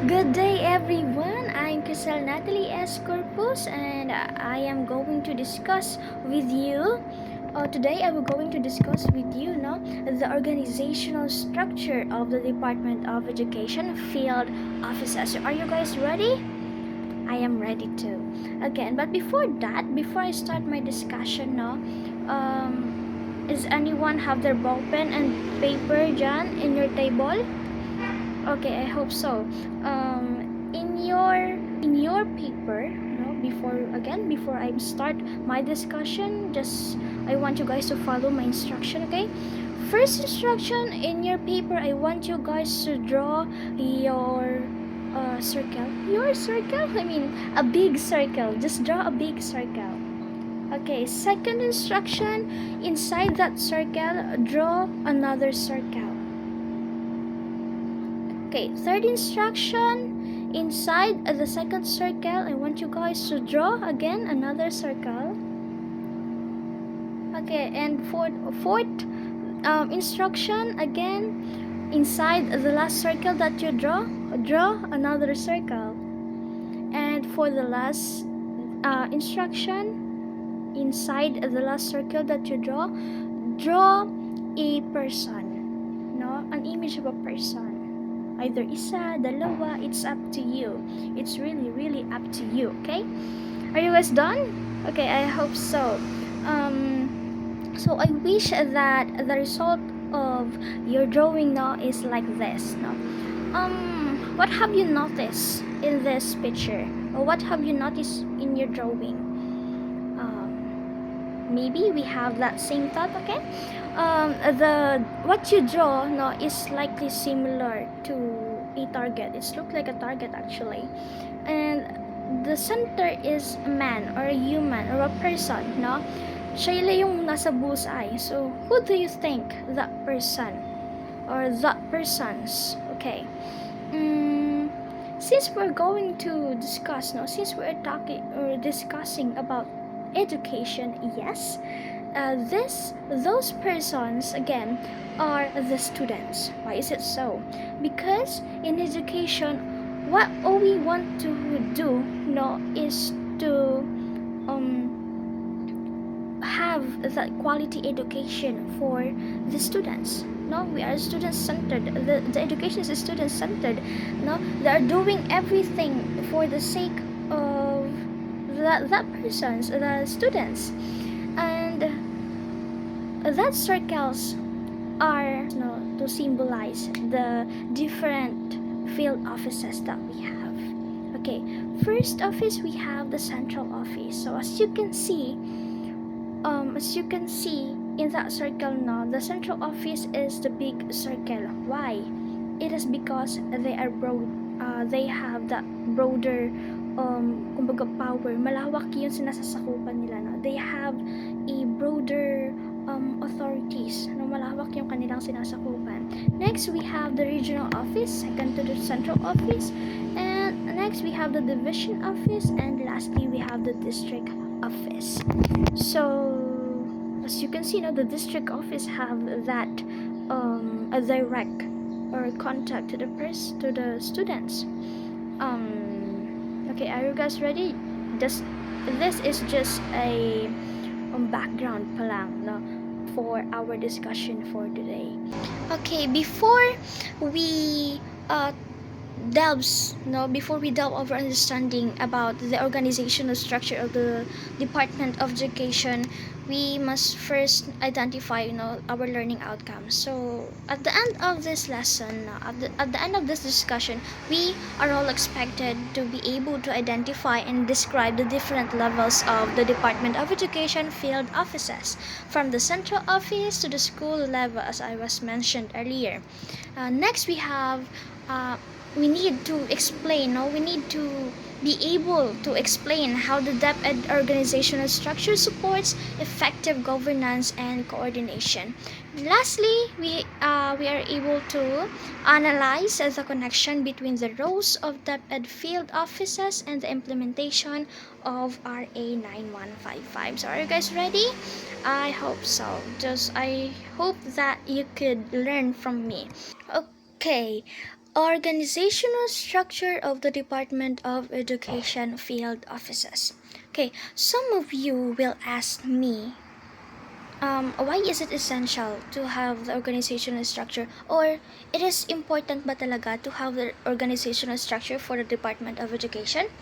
Good day, everyone. I'm Crisel Natalie S. Corpus, and I am going to discuss with you. Today, I will going to discuss with you now the organizational structure of the Department of Education field offices. So are you guys ready? I am ready too. Again, but before that, before I start my discussion now, is anyone have their ball pen and paper, John, in your table? Okay, I hope so. In your paper, before I start my discussion, just I want you guys to follow my instruction. Okay. First instruction in your paper, I want you guys to draw your circle. Your circle? I mean, a big circle. Just draw a big circle. Okay. Second instruction, inside that circle, draw another circle. Okay, third instruction, inside the second circle, I want you guys to draw again another circle. Okay, and fourth instruction, again, inside the last circle that you draw another circle. And for the last instruction, inside the last circle that you draw a person, no, an image of a person. Either isa, dalawa, it's up to you. It's really up to you, okay? Are you guys done? Okay, I hope so. So I wish that the result of your drawing now is like this, no? What have you noticed in this picture? Or what have you noticed in your drawing? Maybe we have that same thought, okay? The what you draw no is likely similar to a target. It's look like a target actually, and the center is a man or a human or a person, no? Siya yung nasa bullseye. So who do you think that person or that persons? Okay. Since we're going to discuss, no, since we're talking or discussing about education, yes, those persons again are the students. Why is it so? Because in education, what all we want to do, no, is to have that quality education for the students. No, we are student centered. The education is student centered. No, they are doing everything for the sake of that persons, the students, and that circles are, you know, to symbolize the different field offices that we have. Okay, first office we have the central office. So as you can see in that circle now, the central office is the big circle. Why? It is because they are broad. They have that broader kumbaga power. Malawak yung sinasasakupan nila. No? They have a broader authorities. No? Malawak yung kanilang sinasakupan. Next, we have the regional office, second to the central office, and next we have the division office, and lastly we have the district office. So as you can see now, the district office have that a direct or contact to the students. Okay, are you guys ready? This is just a background pa lang, no, for our discussion for today. Okay, before we before we delve over understanding about the organizational structure of the Department of Education, we must first identify, you know, our learning outcomes. So at the end of this lesson, at the end of this discussion, we are all expected to be able to identify and describe the different levels of the Department of Education field offices, from the central office to the school level, as I was mentioned earlier. Next, we need to explain, no? We need to be able to explain how the Deped organizational structure supports effective governance and coordination. Lastly, we are able to analyze the connection between the roles of Deped field offices and the implementation of RA 9155. So are you guys ready? I hope so. I hope that you could learn from me. Okay. Organizational structure of the Department of Education field offices. Okay, some of you will ask me, why is it essential to have the organizational structure, or it is important ba talaga to have the organizational structure for the Department of Education?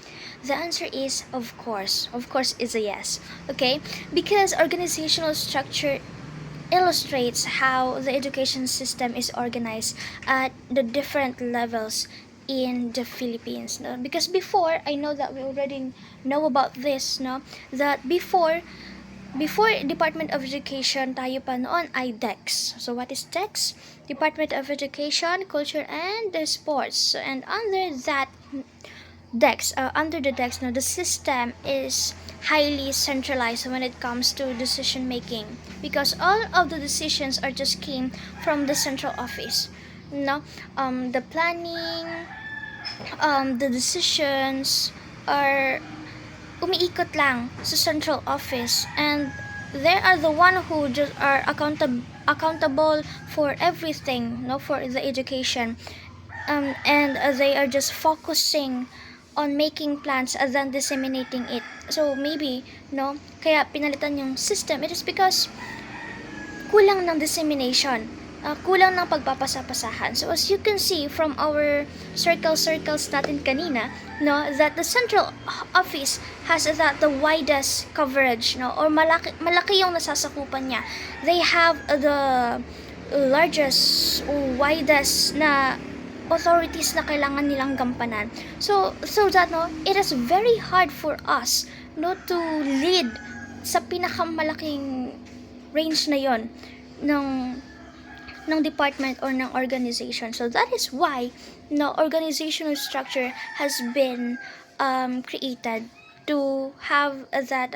The answer is of course is a yes. Okay, because organizational structure illustrates how the education system is organized at the different levels in the Philippines, no? Because before, I know that we already know about this, no, that before Department of Education, tayo pa noon ay DEX. So what is DEX? Department of Education, Culture, and Sports. So, and under that under the DEX, no, the system is highly centralized when it comes to decision making, because all of the decisions are just came from the central office. No, the planning, the decisions are umiikot lang sa central office, and they are the one who just are accountable for everything, no, for the education, and they are just focusing on making plans and then disseminating it. So maybe, no, kaya pinalitan yung system, it is because kulang ng dissemination, kulang ng pagpapasapasahan. So as you can see from our circles natin kanina, no, that the central office has the widest coverage, no, or malaki yung nasasakupan niya. They have the largest, widest na authorities na kailangan nilang gampanan. So that, no, it is very hard for us, no, to lead sa pinakamalaking range na yon ng department or ng organization. So that is why, no, organizational structure has been created to have that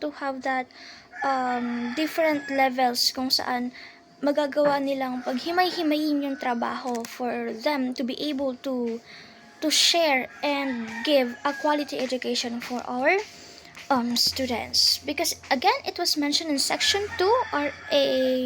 to have that different levels kung saan magagawa nilang paghimay-himayin yung trabaho for them to be able to share and give a quality education for our students. Because again, it was mentioned in section 2 RA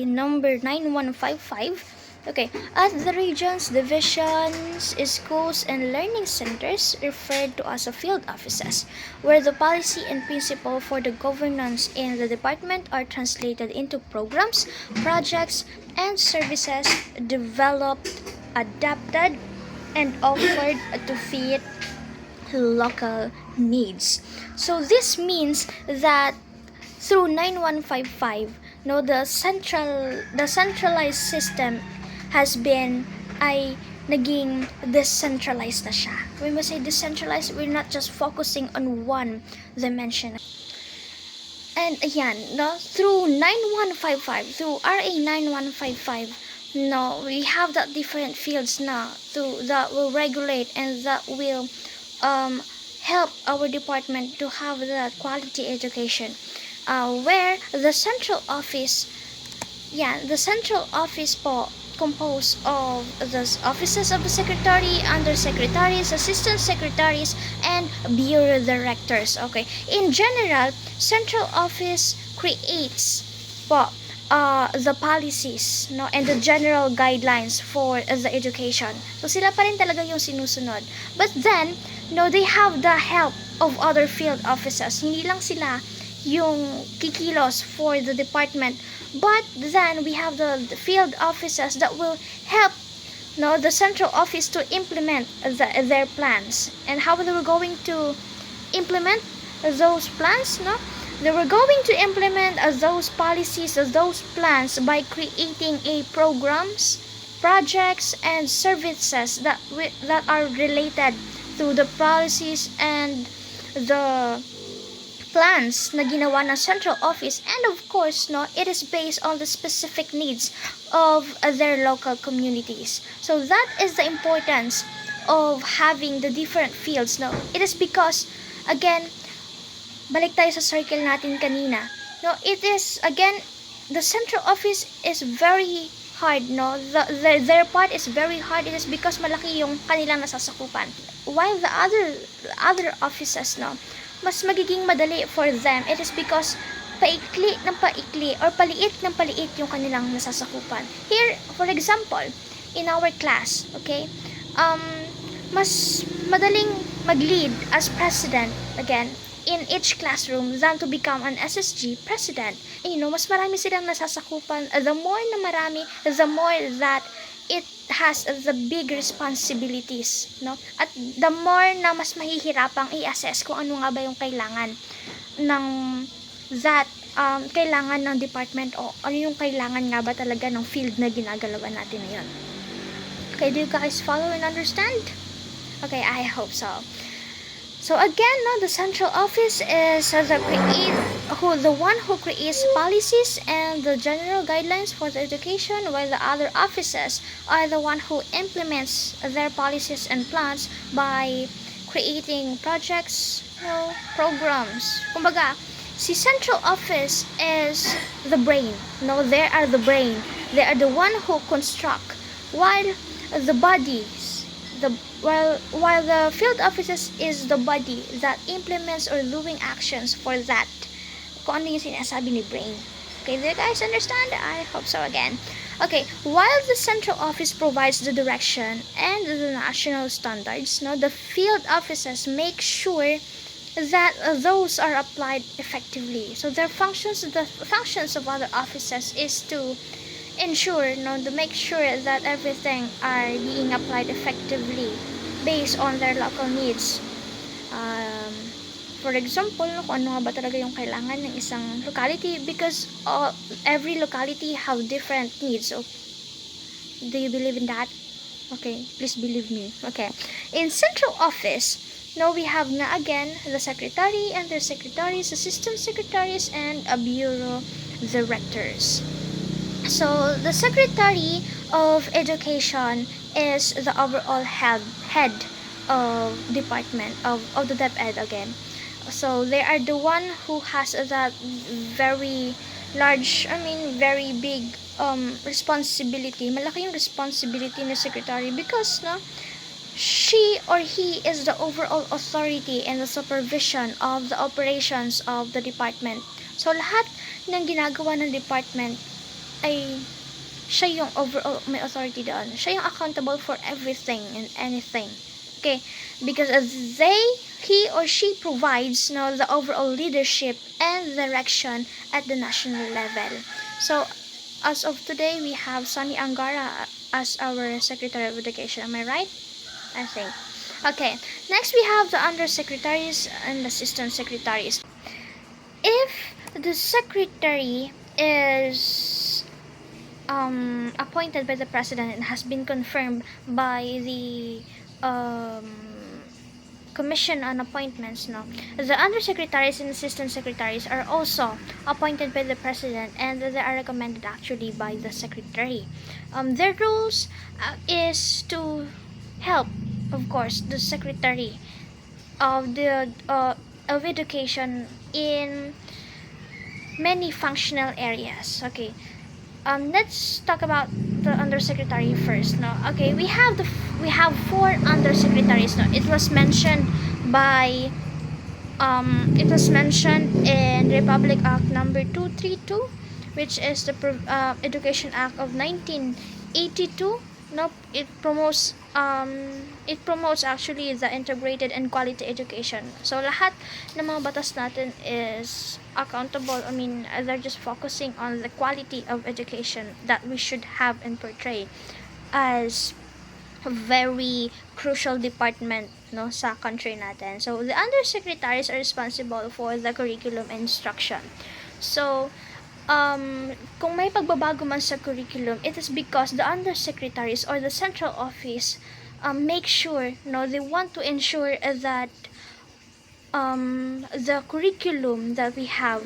number 9155. Okay, at the regions, divisions, schools, and learning centers referred to as a field offices, where the policy and principle for the governance in the department are translated into programs, projects, and services developed, adapted, and offered to fit local needs. So this means that through 9155, no, the centralized system has been naging decentralized na siya. When we say decentralized, we're not just focusing on one dimension. And ayan, no, through 9155, through RA 9155, no, we have that different fields na that will regulate and that will help our department to have that quality education, where the central office po composed of the offices of the secretary, undersecretaries, assistant secretaries, and bureau directors. Okay, in general, central office creates po the policies, no, and the general guidelines for the education. So sila pa rin talaga yung sinusunod. But then, no, they have the help of other field officers. Hindi lang sila yung kikilos for the department, but then we have the field officers that will help, no, the central office to implement their plans. And how they were going to implement those plans, no? They were going to implement those policies, those plans by creating programs, projects, and services that are related to the policies and the plans na ginawa ng central office. And of course, no, it is based on the specific needs of their local communities. So that is the importance of having the different fields, no. It is because, again, balik tayo sa circle natin kanina, no, it is, again, the central office is very hard, no, their part is very hard. It is because malaki yung kanilang nasasakupan, while the other offices, no, mas magiging madali for them. It is because paikli ng paikli or paliit ng paliit yung kanilang nasasakupan. Here, for example, in our class, okay? Um, mas madaling mag-lead as president, again, in each classroom than to become an SSG president. And mas marami silang nasasakupan. The more na marami, the more that it has the big responsibilities, no? At the more na mas mahihirapang i-assess kung ano nga ba yung kailangan ng that kailangan ng department o ano yung kailangan nga ba talaga ng field na ginagalawan natin ngayon. Okay, do you guys follow and understand? Okay, I hope so. So again, no, the central office is the one who creates policies and the general guidelines for the education, while the other offices are the one who implements their policies and plans by creating projects, programs. Kumbaga, si central office is the brain. No, they are the brain. They are the one who construct, while the bodies, while the field offices is the body that implements or doing actions for that. Kung ano yung sinasabi ni brain. Okay, do you guys understand? I hope so again. Okay, while the central office provides the direction and the national standards, the field offices make sure that those are applied effectively. So the functions of other offices is to ensure, to make sure that everything are being applied effectively based on their local needs. For example, kung ano nga ba talaga yung kailangan ng isang locality, because every locality have different needs. So, do you believe in that? Okay, please believe me. Okay, in central office, now we have na again the secretary, undersecretaries, assistant secretaries, and a bureau directors. So the Secretary of Education is the overall head of department of the Deped again. So they are the one who has that very large, very big responsibility. Malaki yung responsibility ng secretary because she or he is the overall authority and the supervision of the operations of the department. So lahat ng ginagawa ng department ay siya yung overall may authority doon. Siya yung accountable for everything and anything. Okay? Because he or she provides the overall leadership and direction at the national level. So, as of today, we have Sunny Angara as our Secretary of Education. Am I right? I think. Okay. Next, we have the undersecretaries and assistant secretaries. If the secretary is appointed by the president and has been confirmed by the commission on appointments, the undersecretaries and assistant secretaries are also appointed by the president, and they are recommended actually by the secretary. Their roles is to help, of course, the secretary of the of education in many functional areas. Okay, let's talk about the undersecretary first. Okay, we have 4 undersecretaries. It was mentioned in Republic Act number 232, which is the Education Act of 1982. It promotes actually the integrated and quality education. So lahat ng mga batas natin is accountable. They're just focusing on the quality of education that we should have and portray as a very crucial department sa country natin. So the undersecretaries are responsible for the curriculum and instruction. So kung may pagbabago man sa curriculum, it is because the undersecretaries or the central office make sure, they want to ensure that the curriculum that we have,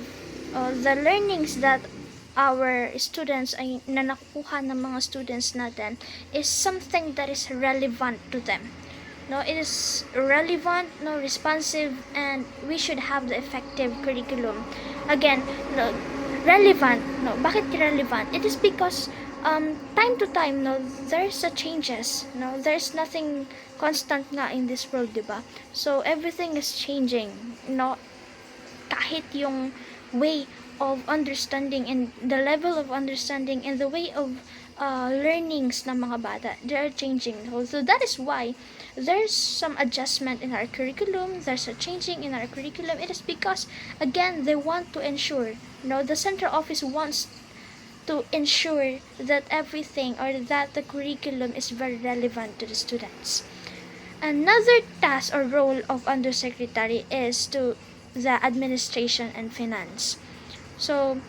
the learnings that our students ay na nakukuha ng mga students natin is something that is relevant to them. It is relevant, responsive, and we should have the effective curriculum. Again, relevant. Bakit relevant? It is because time to time, there's a changes. There's nothing constant nga in this world, diba? So everything is changing. Kahit yung way of understanding and the level of understanding and the way of learnings ng mga bata. They are changing. So that is why there's some adjustment in our curriculum. There's a changing in our curriculum. It is because, again, they want to ensure, the central office wants to ensure that everything or that the curriculum is very relevant to the students. Another task or role of undersecretary is to the administration and finance. So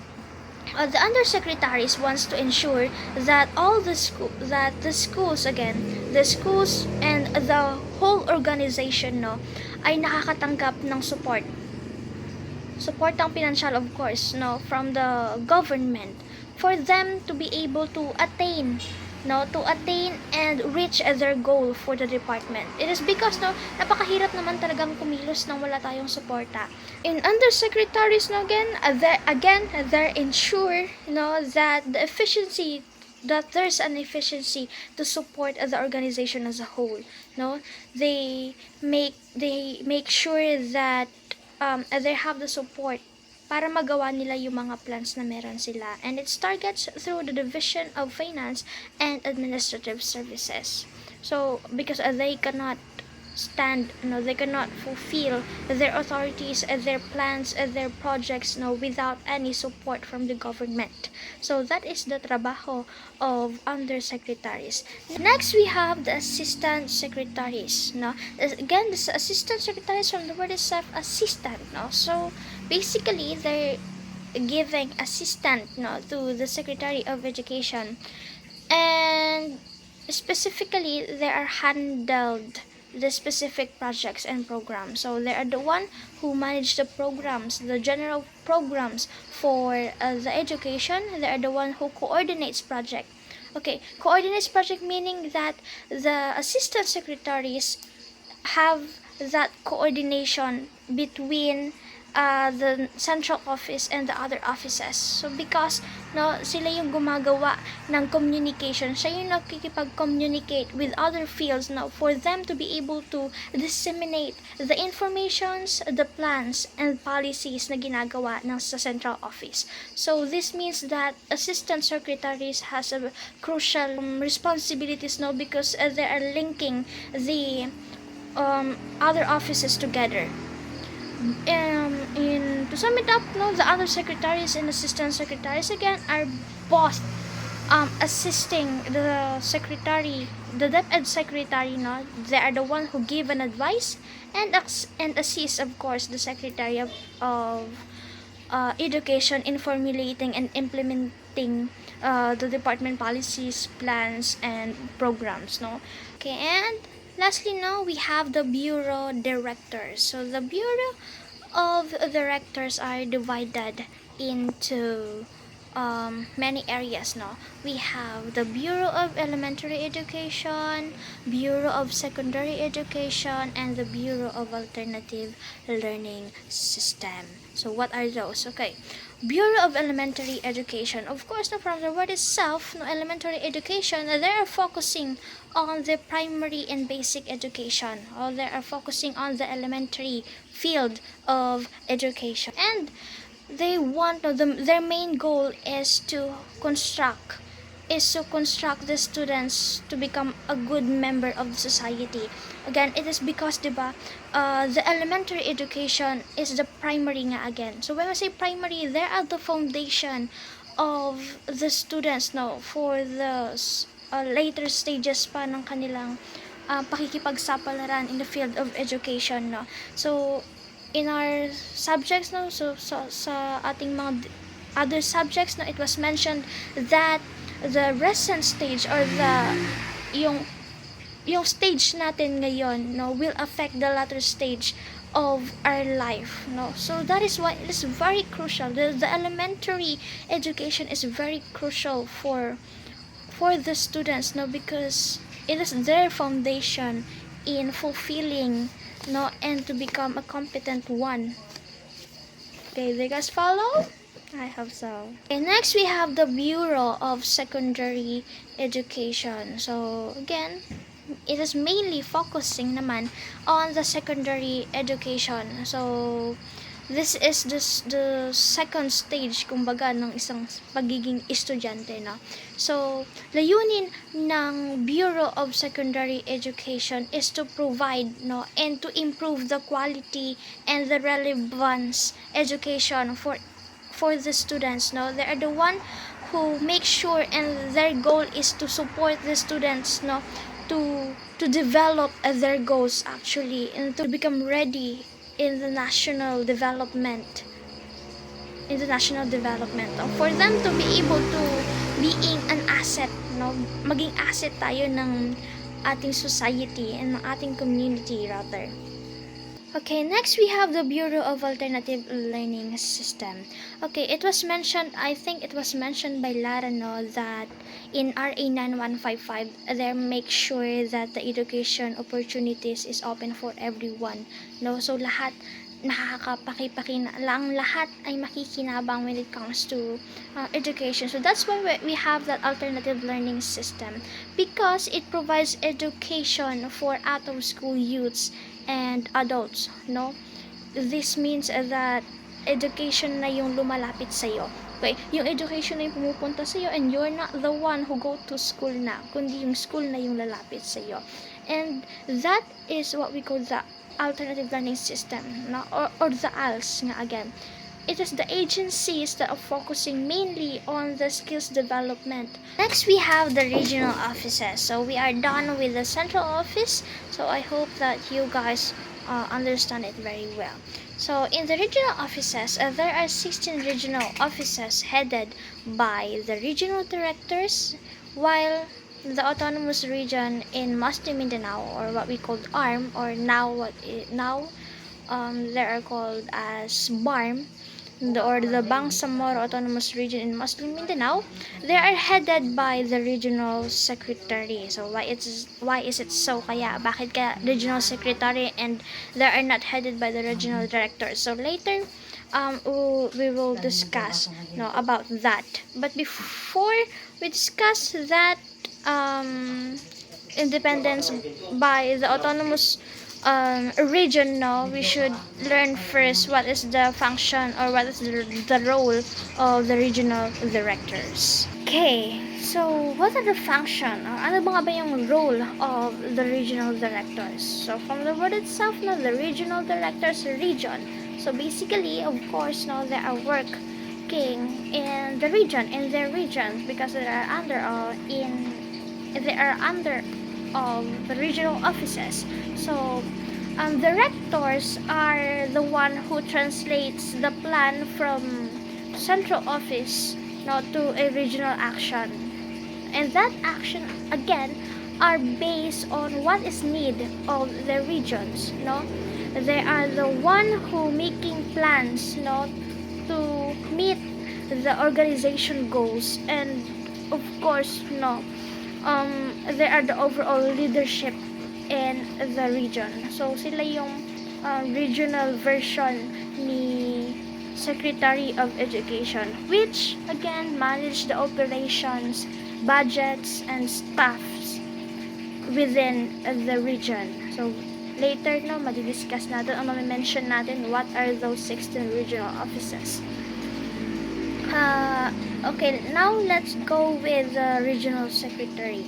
the undersecretaries wants to ensure that the schools and the whole organization ay nakakatanggap ng support ng financial, of course, from the government, for them to be able to attain and reach their goal for the department. It is because napakahirap naman talagang kumilos nang wala tayong suporta. In undersecretaries they ensure that there's an efficiency to support the organization as a whole. They make sure that they have the support para magawa nila yung mga plans na meron sila. And it's targets through the Division of Finance and Administrative Services. So, because they cannot they cannot fulfill their authorities, their plans, their projects without any support from the government. So that is the trabaho of undersecretaries. Next, we have the assistant secretaries. Again, the assistant secretaries, from the word itself, assistant. So basically, they're giving assistant to the Secretary of Education, and specifically they are handled the specific projects and programs. So they are the one who manage the programs, the general programs for the education. They are the one who coordinates project. Okay, coordinates project, meaning that the assistant secretaries have that coordination between the central office and the other offices. So because sila yung gumagawa ng communication, siya yung nakikipag-communicate with other fields for them to be able to disseminate the informations, the plans, and policies na ginagawa ng sa central office. So this means that assistant secretaries has a crucial responsibilities because they are linking the other offices together. To sum it up, the other secretaries and assistant secretaries again are both assisting the secretary, the Deped secretary. They are the one who give an advice and assist, of course, the secretary of education in formulating and implementing the department policies, plans, and programs. Okay, and lastly, we have the bureau directors. So the bureau of directors are divided into many areas. We have the Bureau of Elementary Education, Bureau of Secondary Education, and the Bureau of Alternative Learning System. So what are those? Okay, Bureau of Elementary Education, of course, from the word itself, elementary education, they are focusing on the primary and basic education, or they are focusing on the elementary field of education, and they want their main goal is to construct the students to become a good member of the society. Again, it is because the elementary education is the primary nga again. So when I say primary, they are the foundation of the students for the later stages pa ng kanilang pakikipagsapalaran in the field of education. So in our subjects sa ating mga other subjects it was mentioned that the recent stage or yung stage natin ngayon will affect the latter stage of our life. So that is why it is very crucial. The elementary education is very crucial for the students because it is their foundation in fulfilling and to become a competent one. Okay, do you guys follow? I hope so. Okay, next we have the Bureau of Secondary Education. So again, it is mainly focusing naman on the secondary education. So this is the second stage kumbaga ng isang pagiging estudyante, no. So layunin ng Bureau of Secondary Education is to provide, no, and to improve the quality and the relevance education for the students, no. They are the one who make sure, and their goal is to support the students, no, to develop their goals actually, and to become ready in the national development, for them to be able to being an asset, no, maging asset tayo ng ating society and ng ating community rather. Okay, next we have the Bureau of Alternative Learning System. Okay, it was mentioned, I think it was mentioned by Lara, no, that in RA 9155, they make sure that the education opportunities is open for everyone. No, so lahat nakakapaki-paki lang, lahat ay makikinabang when it comes to education. So that's why we have that alternative learning system, because it provides education for out of school youths and adults, no. This means that education na yung lumalapit sa iyo. Okay, yung education na yung pumupunta sa iyo, and you're not the one who go to school na, kundi yung school na yung lalapit sa iyo. And that is what we call the alternative learning system, no? Or the ALS nga again. It is the agencies that are focusing mainly on the skills development. Next, we have the regional offices. So we are done with the central office. So I hope that you guys understand it very well. So in the regional offices, there are 16 regional offices headed by the regional directors, while the autonomous region in Muslim Mindanao, or what we call ARM, or now they are called as BARM, or the Bangsamoro Autonomous Region in Muslim Mindanao, they are headed by the regional secretary. So why is it so? Kaya bakit kaya regional secretary and they are not headed by the regional director? So later we will discuss, no, about that. But before we discuss that independence by the autonomous region, no, we should learn first what is the function, or what is the role of the regional directors. Okay, so what are the function, or ano ba yung role of the regional directors? So from the word itself, no, the regional directors, region. So basically, of course, no, they are working in the region, in their regions, because they are under the regional offices. So directors are the one who translates the plan from central office, no, to a regional action, and that action again are based on what is need of the regions, no. They are the one who making plans, no, to meet the organization goals, and of course, no, they are the overall leadership in the region. So sila yung regional version ni Secretary of Education, which again manage the operations, budgets, and staffs within the region. So later, no, madidiscuss natin, o mami-mention natin what are those 16 regional offices. Okay, now let's go with the regional secretary.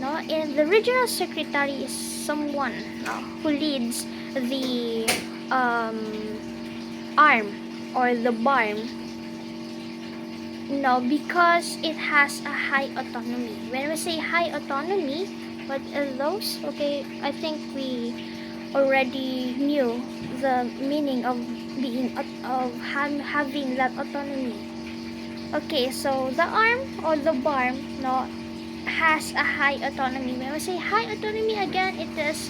No, and the regional secretary is someone, no, who leads the arm or the BARM, no, because it has a high autonomy. When we say high autonomy, what are those? Okay, I think we already knew the meaning of having that autonomy. Okay, so the arm or the BARM, no, has a high autonomy. When we say high autonomy, again, it is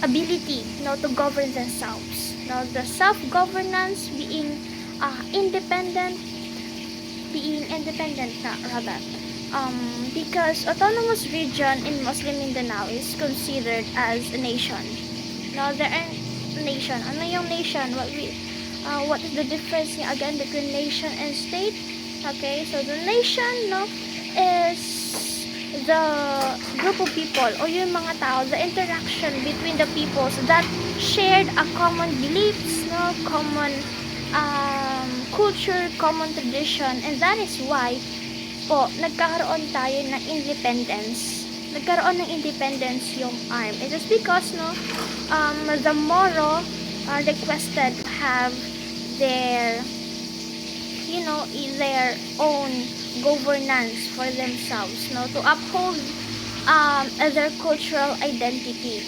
ability, no, to govern themselves. No, the self-governance, being independent na rather. Because autonomous region in Muslim Mindanao is considered as a nation. No, there are nation. Ano yung nation? What is the difference again between nation and state? Okay, so the nation, no, is the group of people o yung mga tao, the interaction between the peoples that shared a common beliefs, no, common culture, common tradition, and that is why po nagkakaroon tayo ng independence. Nagkaroon ng independence yung ARM. It is because the Moro requested to have their their own governance for themselves, to uphold their cultural identity,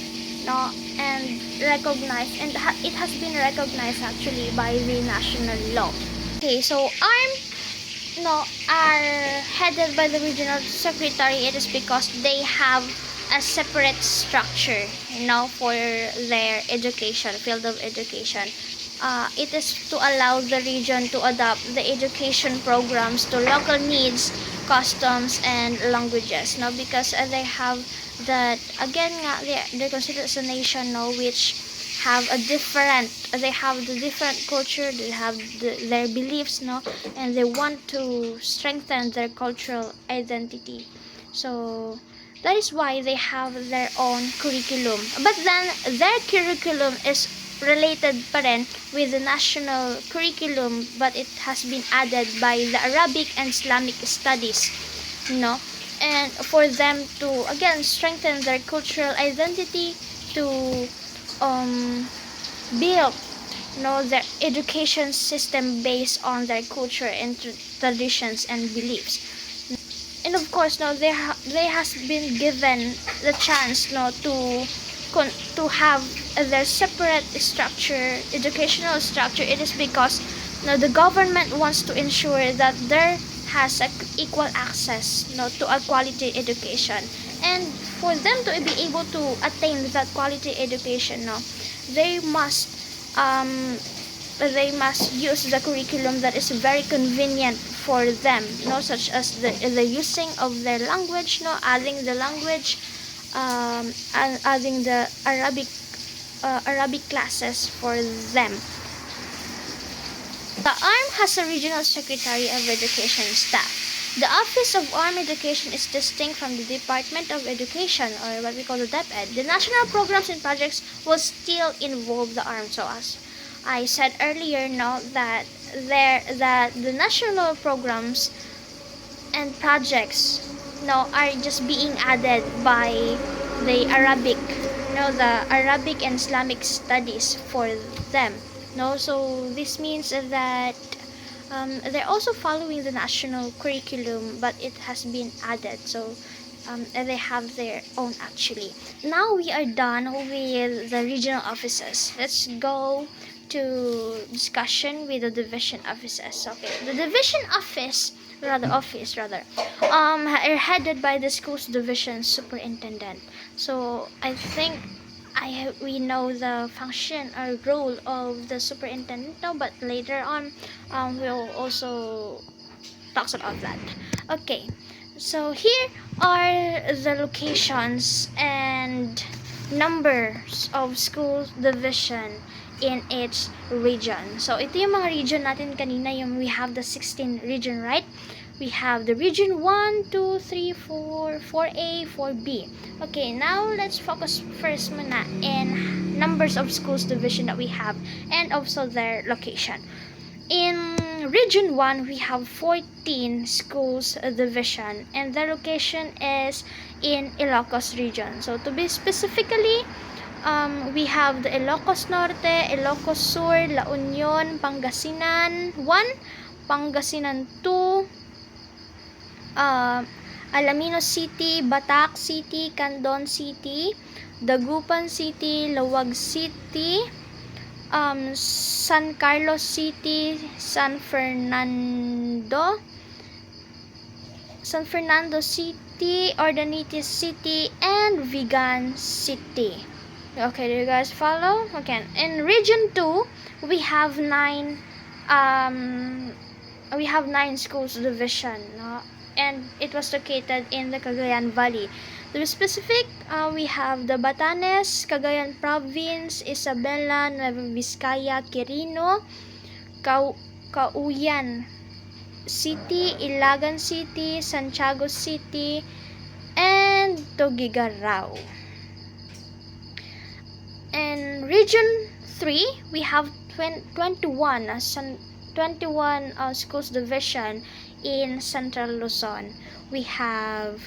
and recognized, and it has been recognized actually by the national law. Okay, so ARM are headed by the regional secretary. It is because they have a separate structure, for their education, field of education. It is to allow the region to adapt the education programs to local needs, customs, and languages. Because they have that, again they're considered as a nation, which have they have the different culture, they have their beliefs, and they want to strengthen their cultural identity. So that is why they have their own curriculum, but then their curriculum is related pa rin with the national curriculum, but it has been added by the Arabic and Islamic studies, and for them to again strengthen their cultural identity, to build their education system based on their culture and traditions and beliefs. And of course, they has been given the chance to have their separate structure, educational structure. It is because the government wants to ensure that there has equal access to a quality education, and for them to be able to attain that quality education, they must use the curriculum that is very convenient for them, such as the using of their language, adding the language, and adding the Arabic classes for them. The ARM has a regional secretary of education staff. The Office of ARM Education is distinct from the Department of Education, or what we call the Deped. The national programs and projects will still involve the ARM. So as I said earlier, that the national programs and projects are just being added by the Arabic, the Arabic and Islamic studies for them. So this means that they're also following the national curriculum, but it has been added. So they have their own actually. Now we are done with the regional offices. Let's go to discussion with the division offices. Okay, the division office are headed by the school's division superintendent. So I think we know the function or role of the superintendent now, but later on we'll also talk about that. Okay, so here are the locations and numbers of school division in each region. So ito yung mga region natin kanina, we have the 16 region, right? We have the region 1, 2, 3, 4, 4A, 4B. Okay, now let's focus first muna in numbers of schools division that we have and also their location. In region 1, we have 14 schools division, and the location is in Ilocos region. So to be specifically, we have the Ilocos Norte, Ilocos Sur, La Union, Pangasinan 1, Pangasinan 2, Alaminos City, Batac City, Candon City, Dagupan City, Lawag City, San Carlos City, San Fernando City, Ordanites City, and Vigan City. Okay, do you guys follow? Okay, in region 2, we have 9 schools division, and it was located in the Cagayan Valley. To be specific, we have the Batanes, Cagayan Province, Isabela, Nueva Vizcaya, Quirino, Cauyan City, Ilagan City, Santiago City, and and Tugigaraw. In Region 3, we have 21 schools division in Central Luzon. We have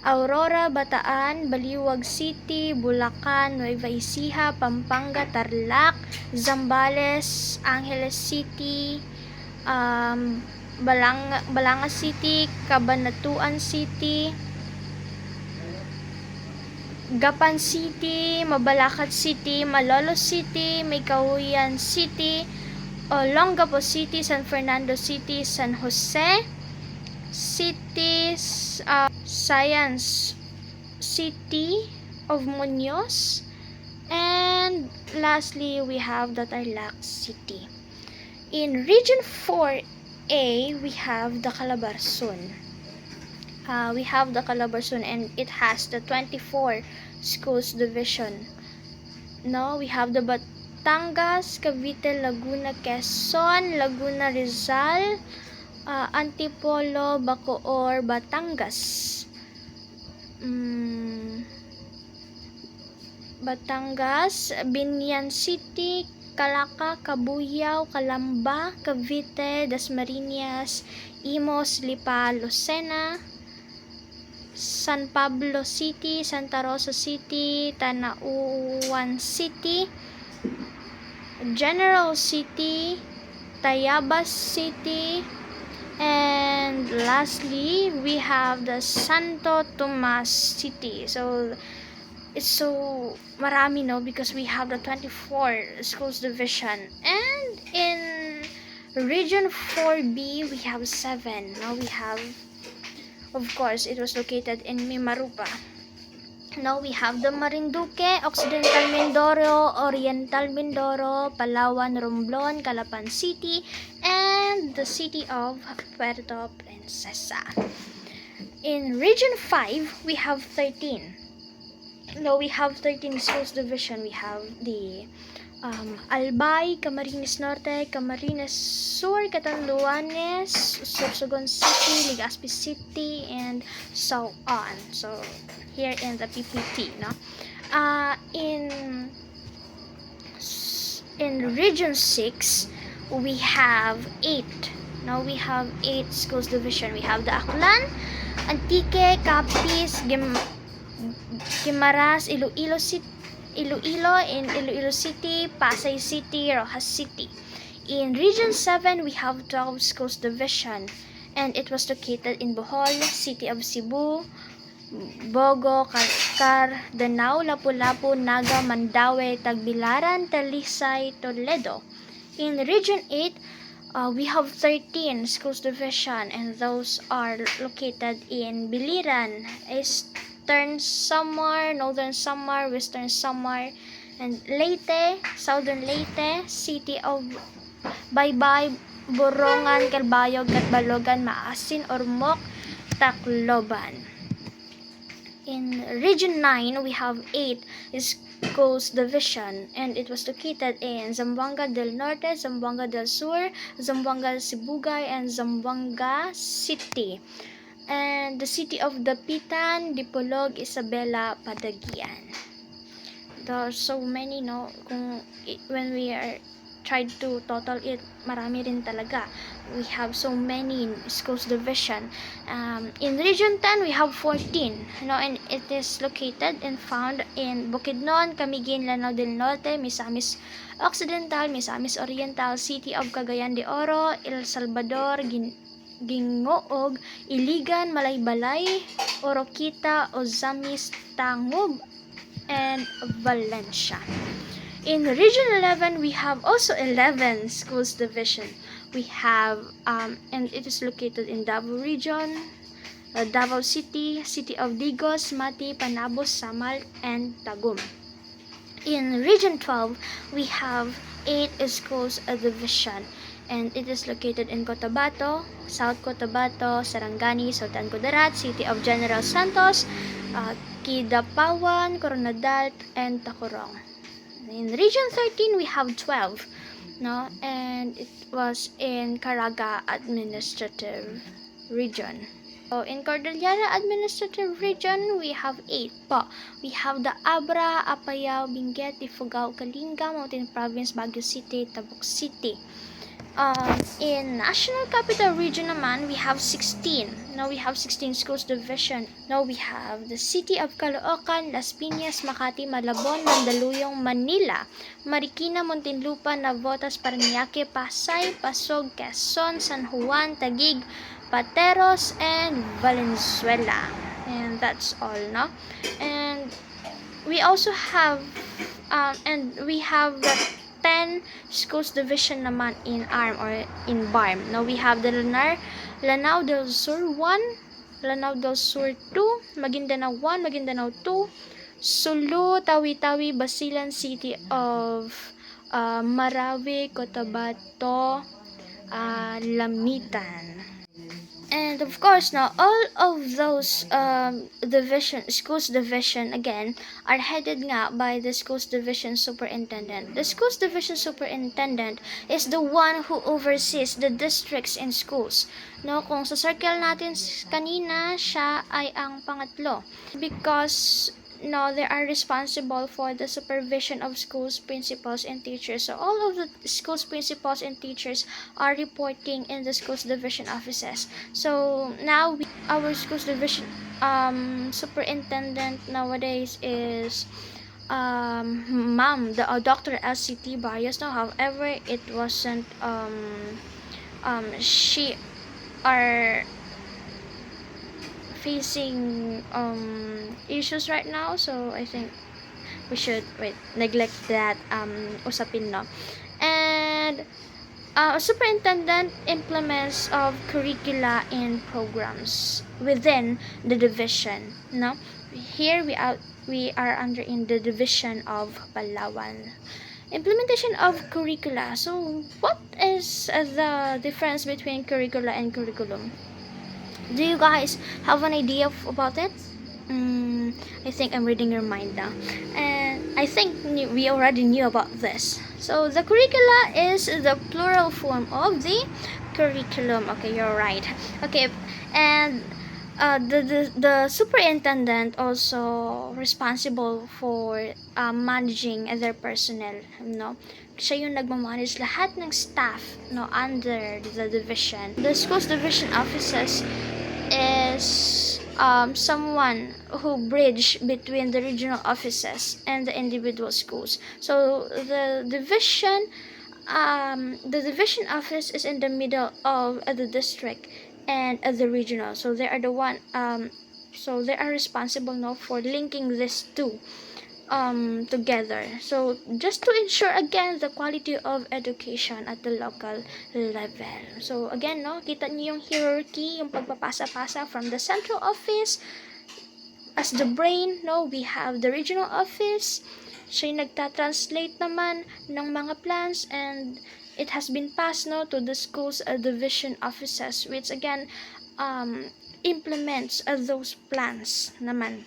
Aurora, Bataan, Baliwag City, Bulacan, Nueva Ecija, Pampanga, Tarlac, Zambales, Angeles City, Balanga City, Cabanatuan City, Gapan City, Mabalacat City, Malolos City, Maykahuyan City, Olongapo City, San Fernando City, San Jose City, Science City of Muñoz, and lastly we have the Tarlac City. In Region 4A, we have the Calabarzon. And it has the 24 schools division. Now we have the Batangas, Cavite, Laguna, Quezon, Laguna, Rizal, Antipolo, Bacoor, Batangas. Batangas, Binyan City, Calaca, Cabuyao, Calamba, Cavite, Dasmariñas, Imos, Lipa, Lucena, San Pablo City, Santa Rosa City, Tanauan City, General City, Tayabas City, and lastly we have the Santo Tomas City. So it's so marami, no, because we have the 24 schools division. And in Region 4B we have 7. Now we have, of course, it was located in Mimarupa. Now we have the Marinduque, Occidental Mindoro, Oriental Mindoro, Palawan, Romblon, Calapan City, and the city of Puerto Princesa. In Region 5, we have 13. Now we have 13 schools division. We have the Albay, Camarines Norte, Camarines Sur, Catanduanes, Sorsogon City, Legazpi City, and so on. So here in the PPT, no. In Region 6, we have 8. Now we have 8 schools division. We have the Aklan, Antique, Capiz, Guimaras, Iloilo City, in Iloilo City, Pasay City, Rojas City. In Region 7, we have 12 schools division, and it was located in Bohol, City of Cebu, Bogo, Danao, Lapu-Lapu, Naga, Mandaue, Tagbilaran, Talisay, Toledo. In Region 8, we have 13 schools division, and those are located in Biliran, Eastern Samar, Northern Samar, Western Samar, and Leyte, Southern Leyte, City of Baybay, Borongan, Calbayog, Catbalogan, Maasin, Ormoc, Tacloban. In Region 9, we have 8 schools division, and it was located in Zamboanga del Norte, Zamboanga del Sur, Zamboanga Sibugay, and Zamboanga City. And the city of Dapitan, Dipolog, Isabela, Padagian. There are so many, no? When we are tried to total it, marami rin talaga. We have so many schools division. In Region 10, we have 14, and it is located and found in Bukidnon, Camiguin, Lanao del Norte, Misamis Occidental, Misamis Oriental, City of Cagayan de Oro, El Salvador, Gingoog, Iligan, Malaybalay, Oroquita, Ozamis, Tangub, and Valencia. In Region 11, we have also 11 schools division. We have, and it is located in Davao Region, Davao City, City of Digos, Mati, Panabos, Samal, and Tagum. In Region 12, we have 8 schools division, and it is located in Cotabato, South Cotabato, Sarangani, Sultan Kudarat, City of General Santos, Kidapawan, Coronadal, and Tacurong. In Region 13, we have 12, and it was in Caraga Administrative Region. So, in Cordillera Administrative Region, we have 8 po. We have the Abra, Apayao, Benguet, Ifugao, Kalinga, Mountain Province, Baguio City, Tabuk City. In National Capital Region naman, we have 16. Now we have 16 schools division. Now we have the City of Caloocan, Las Piñas, Makati, Malabon, Mandaluyong, Manila, Marikina, Muntinlupa, Navotas, Parañaque, Pasay, Pasog, Quezon, San Juan, Taguig, Pateros, and Valenzuela. And that's all, no? And we also have the 10 schools division naman in ARM or in BARM. Now we have the Lanao del Sur 1, Lanao del Sur 2, Maguindanao 1, Maguindanao 2, Sulu, Tawi-Tawi, Basilan, City of Marawi, Cotabato, Lamitan. And of course, now all of those schools division again are headed nga by the schools division superintendent. The schools division superintendent is the one who oversees the districts and schools. No, kung sa circle natin kanina, siya ay ang pangatlo because no, they are responsible for the supervision of schools, principals, and teachers. So all of the schools, principals, and teachers are reporting in the schools division offices. So now our schools division superintendent nowadays is ma'am, the Dr. LCT Barrios. No, however, it wasn't she are facing issues right now, so I think we should neglect that usapin, no. And superintendent implements of curricula and programs within the division, no. Here we are under in the division of Palawan. Implementation of curricula. So what is the difference between curricula and curriculum? Do you guys have an idea about it? I think I'm reading your mind now. And I think we already knew about this. So the curricula is the plural form of the curriculum. Okay, you're right. Okay, and the superintendent also responsible for managing their personnel, no. Siya yung nagmamanage lahat ng staff, no, under the division. The schools division offices is someone who bridge between the regional offices and the individual schools. So the division office is in the middle of the district and the regional. So they are the one so they are responsible now for linking these two together. So just to ensure again the quality of education at the local level. So again, no, kita niyo yung hierarchy, yung pagpapasa-pasa from the central office as the brain, no, we have the regional office. Siya yung nagta-translate naman ng mga plans, and it has been passed, no, to the schools division offices, which again implements those plans naman,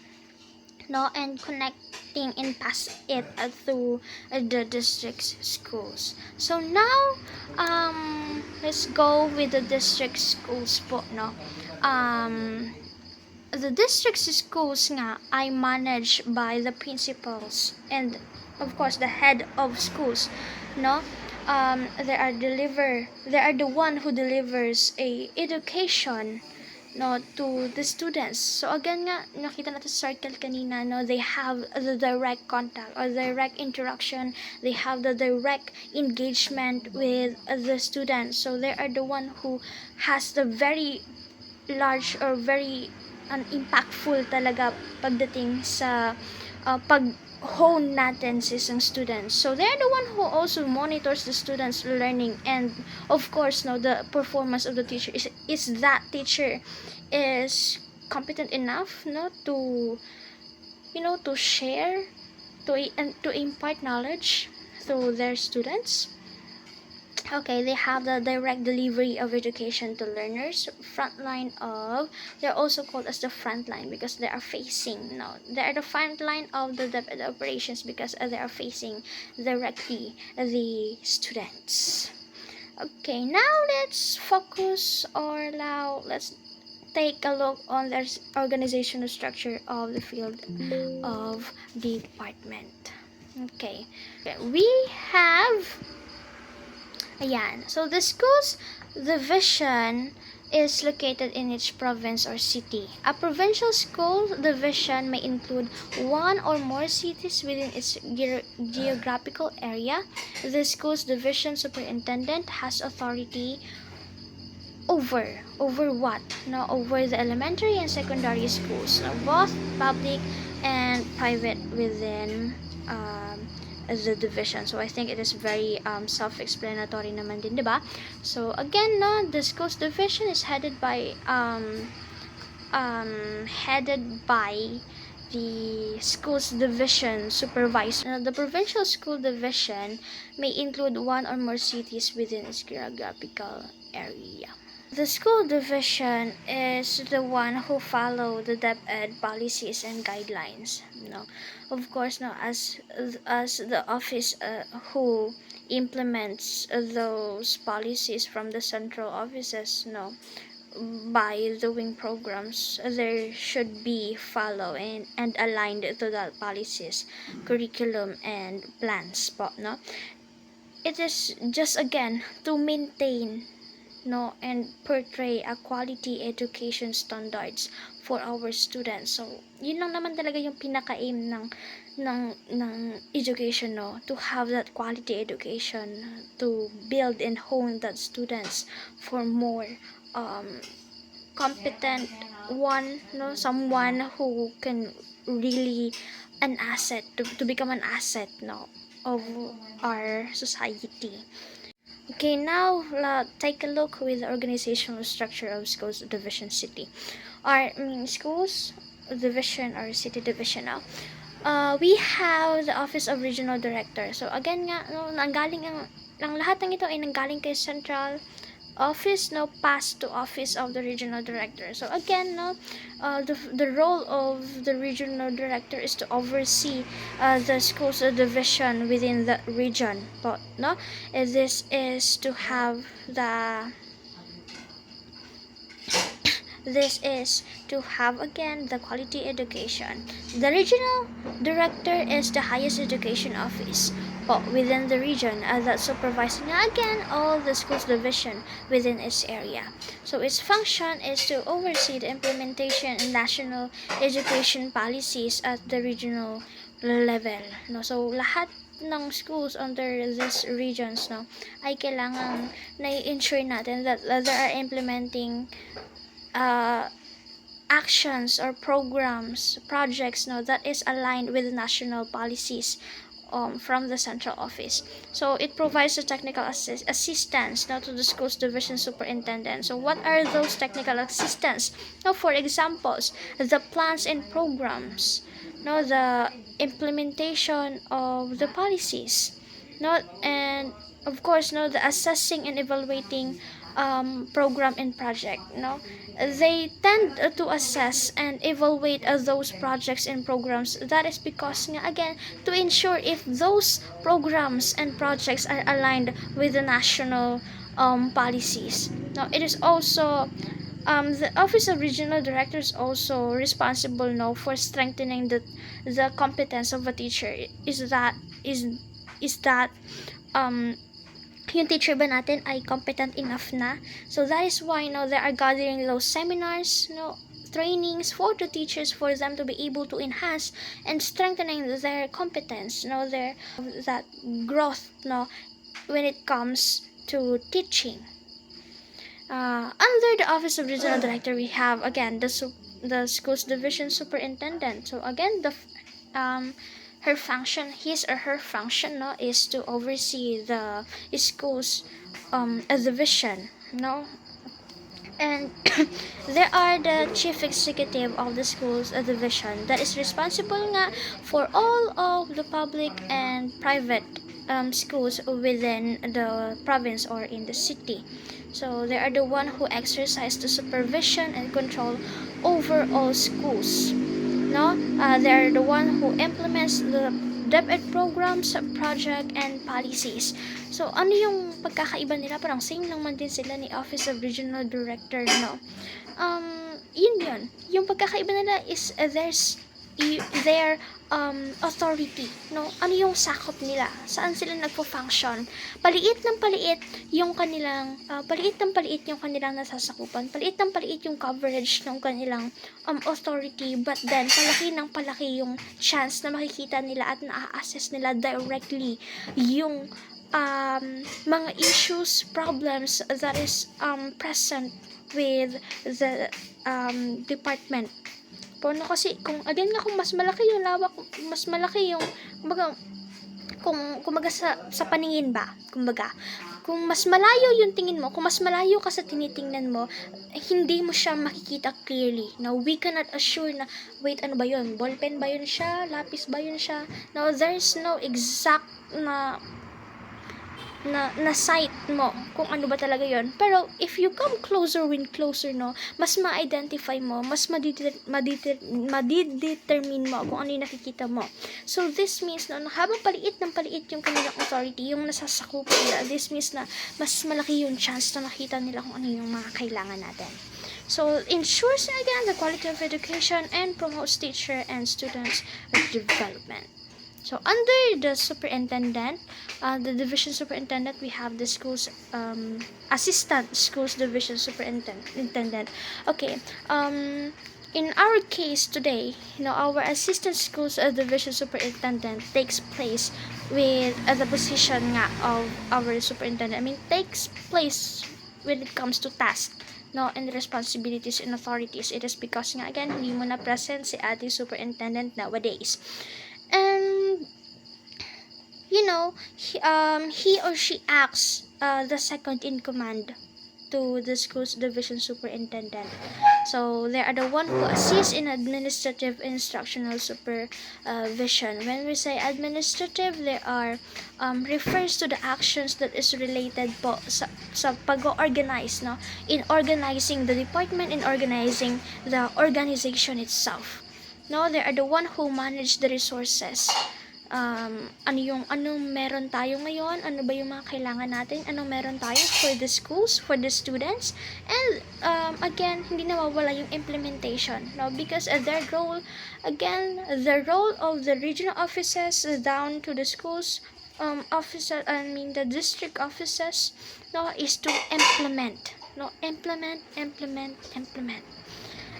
no, and connecting and pass it through the district schools. So now let's go with the district schools po, no. The district schools nga ay managed by the principals and of course the head of schools, no. They are the one who delivers a education, no, to the students. So again nga, nakita natin sa circle kanina, no, they have the direct contact or direct interaction, they have the direct engagement with the students. So they are the one who has the very large or very impactful talaga pagdating sa pag-hone natin sa isang students. So they are the one who also monitors the students' learning, and of course, no, the performance of the teacher is that teacher is competent enough, no, to to share, to impart knowledge to their students. Okay, they have the direct delivery of education to learners. They're also called as the front line because they are facing, no, they are the front line of the Deped operations because they are facing directly the students. Okay, now let's focus, or now let's take a look on the organizational structure of the field of department. Okay, we have, ayan, so the school's division is located in each province or city. A provincial school division may include one or more cities within its geographical area. The school's division superintendent has authority over what? No, over the elementary and secondary schools, no, both public and private within the division. So I think it is very self-explanatory naman din, diba? So again, no, the schools division is headed by the schools division supervisor. Now, the provincial school division may include one or more cities within its geographical area. The school division is the one who follow the Deped policies and guidelines. No, of course, no, as the office who implements those policies from the central offices. No, by doing programs, there should be following and aligned to that policies, curriculum, and plans. But no, it is just again to maintain, no, and portray a quality education standards for our students. So yun lang naman talaga yung pinaka-aim ng education, no, to have that quality education, to build and hone that students for more competent one, no, someone who can really an asset, to become an asset, no, of our society. Okay, now take a look with the organizational structure of schools division city. Schools division or city division now. We have the office of regional director. So again nga, no, nanggaling ang lahat ng ito ay nanggaling kay central office, no, pass to office of the regional director. So again, no, the role of the regional director is to oversee the schools division within the region. But no, this is to have again the quality education. The regional director is the highest education office within the region that supervising again all the schools division within its area. So its function is to oversee the implementation and national education policies at the regional level. No, so lahat ng schools under these regions, no, ay kailangan na-ensure natin that they are implementing actions or programs, projects, no, that is aligned with the national policies from the central office. So it provides the technical assistance now to the schools division superintendent. So what are those technical assistance? Now, for examples, the plans and programs, no, the implementation of the policies, no, and of course, no, the assessing and evaluating program and project, no, they tend to assess and evaluate those projects and programs. That is because nga, again, to ensure if those programs and projects are aligned with the national policies. Now it is also the office of regional director is also responsible now for strengthening the competence of a teacher. Is that yung teacher ba natin ay competent enough na? So that is why now they are gathering those seminars, no, trainings for the teachers, for them to be able to enhance and strengthening their competence, no, their that growth, no, when it comes to teaching. Under the office of regional director, we have again the schools division superintendent. So again, her function, his or her function, no, is to oversee the schools division, no, and there are the chief executive of the schools division that is responsible nga for all of the public and private schools within the province or in the city. So they are the one who exercise the supervision and control over all schools, no, they are the one who implements the DepEd programs, project, and policies. So ano yung pagkakaiba nila? Parang same lang man din sila ni Office of Regional Director, no. yun. Yung pagkakaiba nila is their authority, no? Ano yung sakop nila? Saan sila nagpo-function? Paliit ng paliit yung kanilang nasasakupan. Paliit ng paliit yung coverage ng kanilang authority, but then palaki ng palaki yung chance na makikita nila at na-assess nila directly yung mga issues, problems that is present with the department. Paano kasi, kung mas malaki yung lawak, mas malaki yung, kumbaga sa paningin ba, kung mas malayo yung tingin mo, kung mas malayo ka sa tinitingnan mo, hindi mo siya makikita clearly. Now, we cannot assure na, wait, ano ba yun? Ballpen ba yun siya? Lapis ba yun siya? Now, there's no exact na sight mo kung ano ba talaga yon. Pero if you come closer, no, mas ma-identify mo, mas madidetermine mo kung ano yung nakikita mo. So this means na habang paliit ng paliit yung kanilang authority, yung nasasakupan nila, this means na mas malaki yung chance na makita nila kung ano yung mga kailangan natin. So ensures again the quality of education and promotes teacher and students development. So under the superintendent, the division superintendent, we have the schools assistant schools division superintendent. Okay. In our case today, our assistant schools division superintendent takes place with the position nga of our superintendent. I mean, takes place when it comes to tasks, and responsibilities and authorities. It is because nga again, hindi mo na present si ating superintendent nowadays. And he or she acts the second in command to the school's division superintendent. So they are the one who assists in administrative instructional supervision. When we say administrative, they are refers to the actions that is related po sa pag-organize, in organizing the department, in organizing the organization itself. They are the one who manage the resources. Anong meron tayo ngayon, ano ba yung mga kailangan natin, anong meron tayo for the schools, for the students, and again, hindi nawawala yung implementation, because their role, again, the role of the regional offices down to the schools the district offices, is to implement.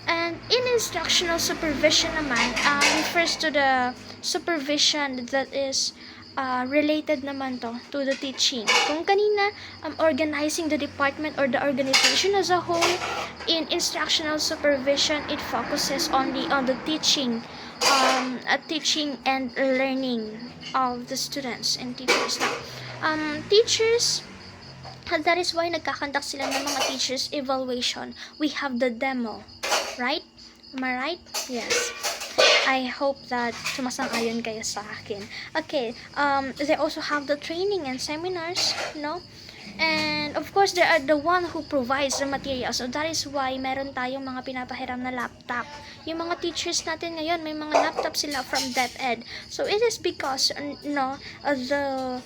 And in instructional supervision naman, refers to the supervision that is related naman to the teaching. Kung kanina, organizing the department or the organization as a whole, in instructional supervision, it focuses only on the teaching and learning of the students and teachers. Teachers, that is why nagkakandak sila ng mga teachers evaluation. We have the demo. Right? Am I right? Yes. I hope that sumasang-ayon kayo sa akin. Okay. They also have the training and seminars, And of course, they are the one who provides the material. So that is why meron tayong mga pinapahiram na laptop. Yung mga teachers natin ngayon, may mga laptop sila from Deped. So it is because the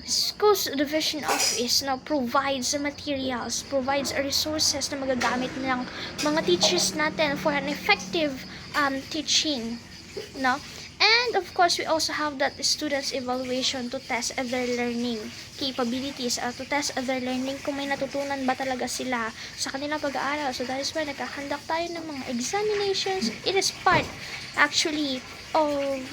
schools division office provides materials, provides resources na magagamit ng mga teachers natin for an effective teaching, And of course, we also have that students evaluation to test their learning capabilities, to test their learning kung may natutunan ba talaga sila sa kanilang pag-aaral. So that is why nagkakandak tayo ng mga examinations. It is part actually of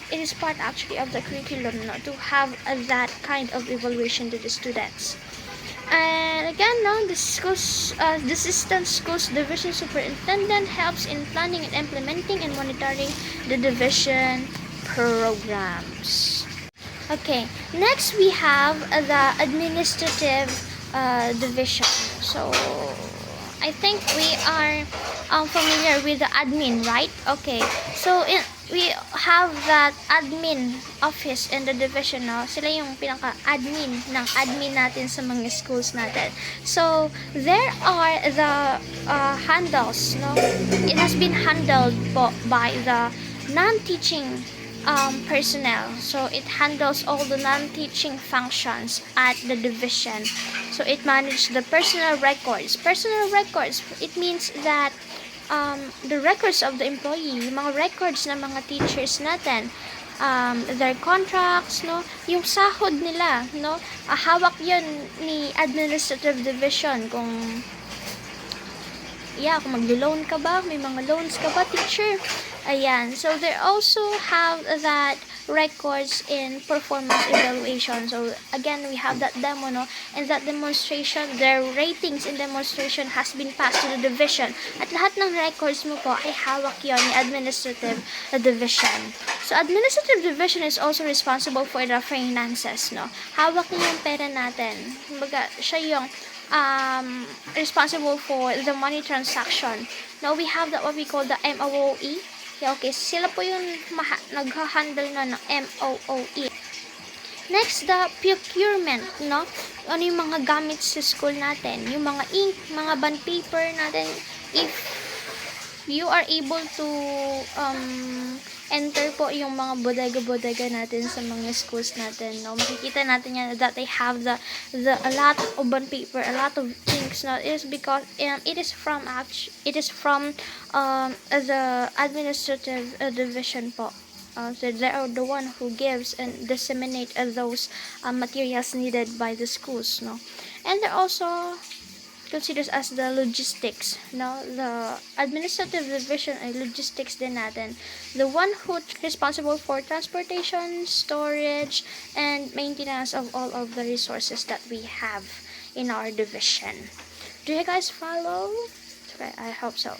the curriculum, to have that kind of evaluation to the students. And again, the assistant schools division superintendent helps in planning and implementing and monitoring the division programs. Okay, next we have the administrative division. So I think we are familiar with the admin, right? Okay, so we have that admin office in the division, Sila yung pinaka-admin ng admin natin sa mga schools natin. So there are the handles, It has been handled by the non-teaching personnel. So it handles all the non-teaching functions at the division. So it manages the personal records. Personal records, it means that the records of the employee, yung mga records ng mga teachers natin, their contracts, no, yung sahod nila, no, hawak yun ni administrative division. Kung kung maglo-loan ka ba, may mga loans ka ba, teacher, ayan. So they also have that records in performance evaluation. So again, we have that demo, no, and that demonstration, their ratings in demonstration has been passed to the division, at lahat ng records mo po ay hawak yon ni administrative division. So administrative division is also responsible for the finances, no, hawak niya yung pera natin, kumbaga siya yung responsible for the money transaction. Now we have that what we call the MOOE. Okay, sila po yung nag-handle na ng MOOE. Next, the procurement, no? Ano yung mga gamit sa school natin, yung mga ink, mga bond paper natin. If you are able to enter po yung mga bodega natin sa mga schools natin, no, makikita natin yan that they have the a lot of bond paper, a lot of inks, no, is because it is from the administrative division po. So they are the one who gives and disseminate those materials needed by the schools, no, and they're also considers as the logistics, no, the administrative division ay logistics din natin, the one who responsible for transportation, storage, and maintenance of all of the resources that we have in our division. Do you guys follow? Okay, I hope so.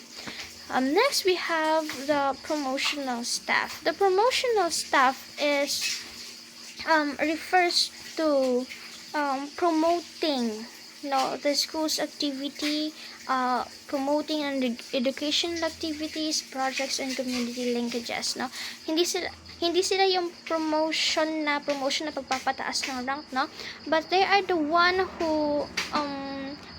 Next we have the promotional staff. The promotional staff is refers to promoting, no, the school's activity, promoting and educational activities, projects, and community linkages, no. Hindi sila yung promotion na pagpapataas ng rank, no, but they are the one who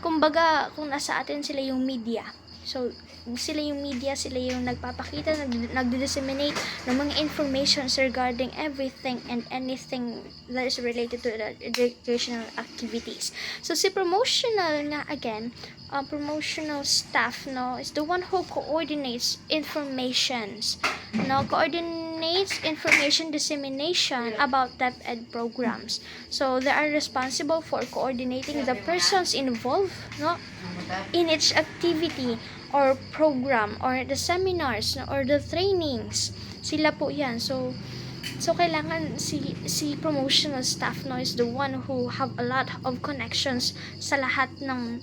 kumbaga kung nasa atin sila yung media. So sila yung media, sila yung nagpapakita, nagdi-disseminate ng mga informations regarding everything and anything that is related to the educational activities. So si promotional nga again, promotional staff, no, is the one who coordinates informations, no, coordinates information dissemination about Deped programs. So they are responsible for coordinating the persons involved, no, in each activity or program or the seminars, no, or the trainings. Sila po yan. So kailangan si promotional staff, no, is the one who have a lot of connections sa lahat ng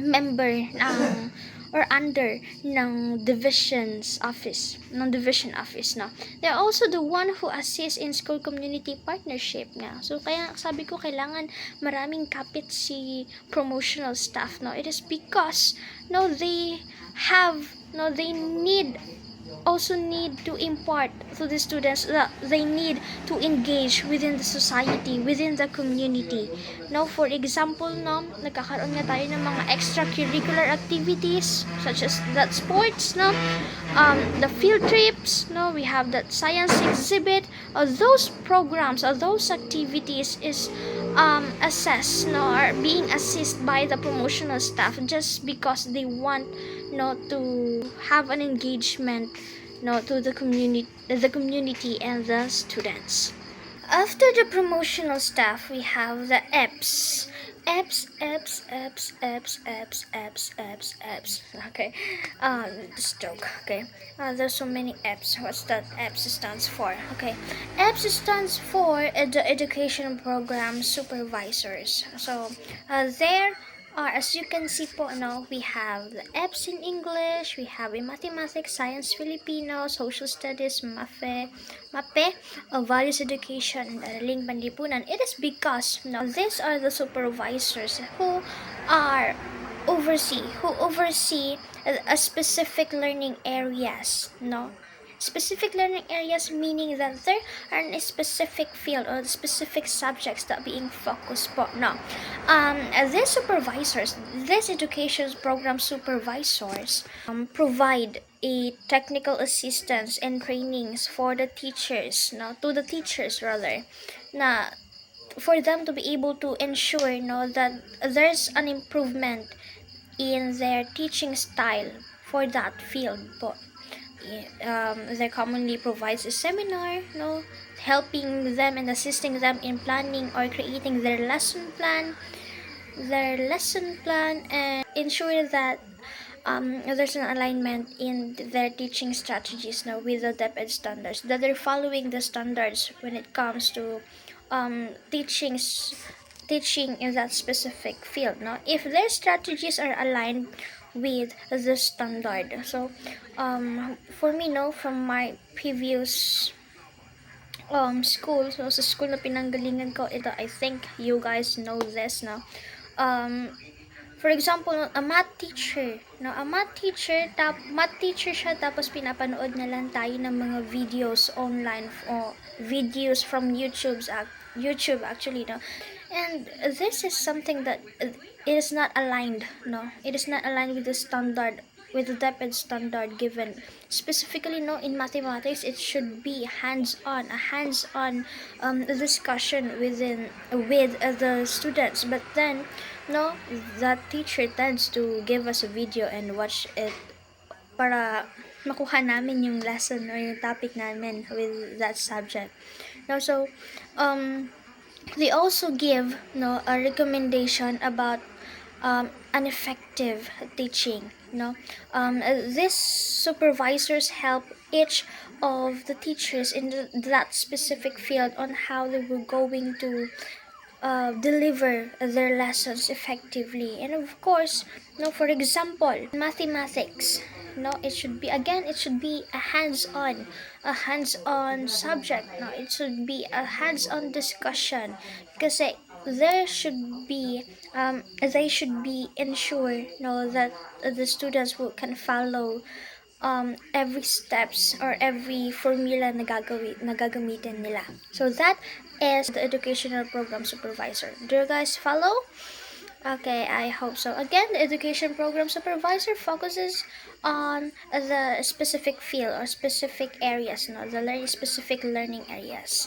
member ng or under ng division office, no. They're also the one who assists in school community partnership nga. So kaya sabi ko kailangan maraming kapit si promotional staff, no. It is because, no, they also need to impart to the students that they need to engage within the society, within the community. Now, for example, no, nagkakaroon nga tayo ng mga extracurricular activities such as that sports, no, the field trips, no, we have that science exhibit. Those programs or those activities is assessed, no, or being assessed by the promotional staff just because they want, no, to have an engagement, no, to the community and the students. After the promotional staff, we have the EPS. EPS. Okay, this joke. Okay, there's so many EPS. What's that EPS stands for? Okay, EPS stands for the Education Program Supervisors. So there are, as you can see po, no, we have the EPS in English, we have in Mathematics, Science Filipino, Social Studies, MAPE, Values Education, and Araling Panlipunan. It is because, no, these are the supervisors who oversee a specific learning areas, no. Specific learning areas meaning that there are a specific field or specific subjects that being focused po, no. These supervisors, these education program supervisors provide a technical assistance and trainings for the teachers, no, to the teachers rather, na for them to be able to ensure, no, that there's an improvement in their teaching style for that field po. They commonly provides a seminar, no, helping them and assisting them in planning or creating their lesson plan and ensure that there's an alignment in their teaching strategies now with the Deped standards, that they're following the standards when it comes to teaching in that specific field. Now, if their strategies are aligned with the standard, so for me, no, from my previous school, so sa school na pinanggalingan ko, ito, I think you guys know this now. For example, math teacher siya, tapos pinapanood na lang tayo ng mga videos online o videos from YouTube actually, no. And this is something that it is not aligned, no. It is not aligned with the standard, with the Deped standard given. Specifically, no, in mathematics, it should be a hands-on discussion with the students. But then, no, that teacher tends to give us a video and watch it para makuha namin yung lesson or yung topic namin with that subject. No, so they also give, no, a recommendation about an effective teaching. No, these supervisors help each of the teachers in that specific field on how they were going to deliver their lessons effectively. And of course, no, for example, mathematics, no, it should be a hands-on subject. No, it should be a hands-on discussion, kasi there should be they should be ensured, no, that the students can follow every steps or every formula na gagamitin nila. So that is the educational program supervisor. Do you guys follow? Okay, I hope so. Again, the education program supervisor focuses on the specific field or specific areas, no, the specific learning areas.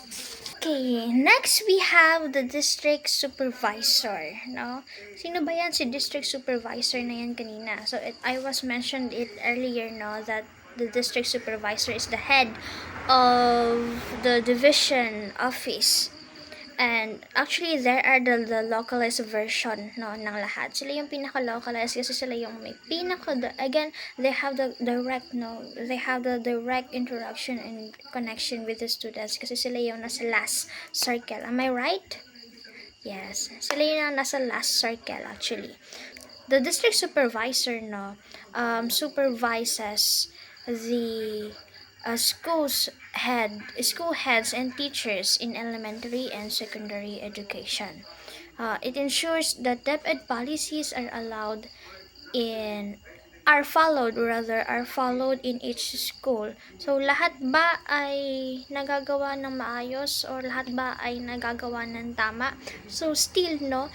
Okay, next we have the district supervisor, no? Sino ba yan si district supervisor na yan kanina? So I was mentioned it earlier, no, that the district supervisor is the head of the division office. And actually, there are the localized version, no, ng lahat. Sila yung pinaka-localized kasi sila yung may again, they have the direct interaction and connection with the students kasi sila yung nasa last circle. Am I right? Yes. Sila yung nasa last circle actually. The district supervisor, no, supervises the school heads and teachers in elementary and secondary education. It ensures that Deped policies are followed in each school. So lahat ba ay nagagawa ng maayos or lahat ba ay nagagawa ng tama? So still, no,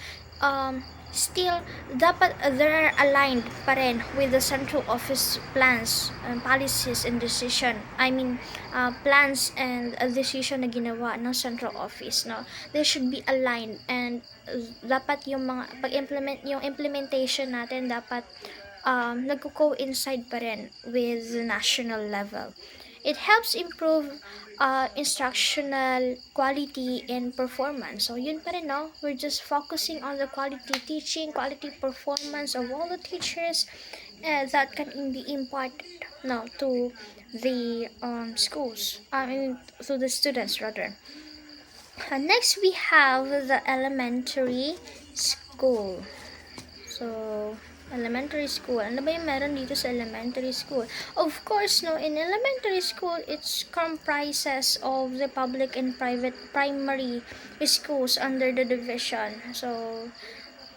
dapat they are aligned pa rin with the central office plans and policies and plans and decision na ginawa ng central office, no. They should be aligned, and dapat yung implementation natin dapat nagko-coincide pa rin with the national level. It helps improve instructional quality and performance. So yun pa rin, no? We're just focusing on the quality teaching, quality performance of all the teachers that can be imparted, no, to the schools. To the students rather. Next we have the elementary school. So elementary school. Ano ba yung meron dito sa elementary school? Of course, no, in elementary school, it comprises of the public and private primary schools under the division. So,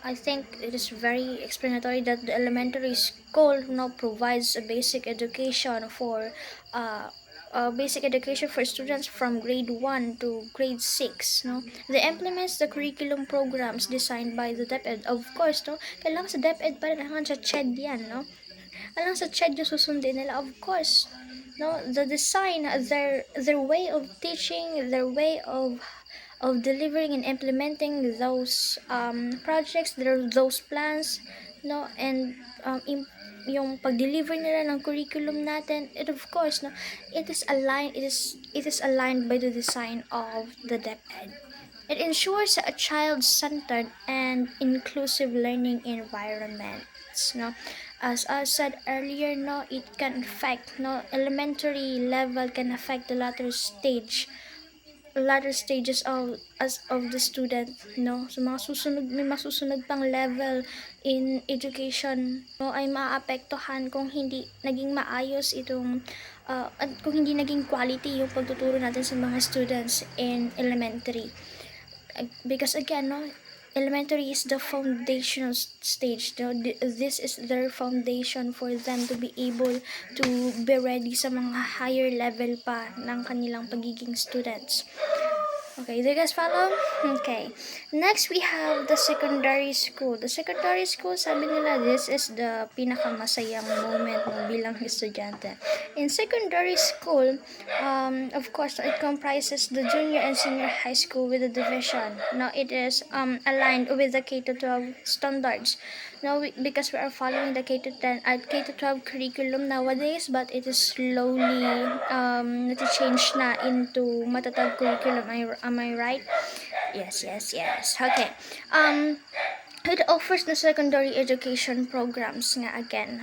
I think it is very explanatory that the elementary school, no, provides a basic education for students from grade 1 to grade 6, no. They implements the curriculum programs designed by the Deped. Of course, no, kailangan sa Deped pa rin, kailangan sa CHED yan, no. Kailangan sa CHED yung susundin nila, of course. No, the design, their way of teaching, their way of delivering and implementing those projects, those plans, no, and yung pag-deliver nila ng curriculum natin, and of course, no, it is aligned by the design of the Deped. It ensures a child-centered and inclusive learning environments, no. As I said earlier, no, it can affect, no, elementary level can affect the latter stages of the student, no. So may masusunod pang level in education, no, ay maapektuhan kung hindi naging maayos itong at kung hindi naging quality yung pagtuturo natin sa mga students in elementary. Because again, no, elementary is the foundational stage, no? This is their foundation for them to be able to be ready sa mga higher level pa ng kanilang pagiging students. Okay, do you guys follow? Okay. Next, we have the secondary school. The secondary school, sabi nila, this is the pinakamasayang moment mo bilang estudyante. In secondary school, of course, it comprises the junior and senior high school with a division. Now, it is aligned with the K-12 standards. Now, because we are following the K-10 K-12 curriculum nowadays, but it is slowly nati-change na into matatag curriculum. Am I right? Yes. Okay. It offers the secondary education programs nga again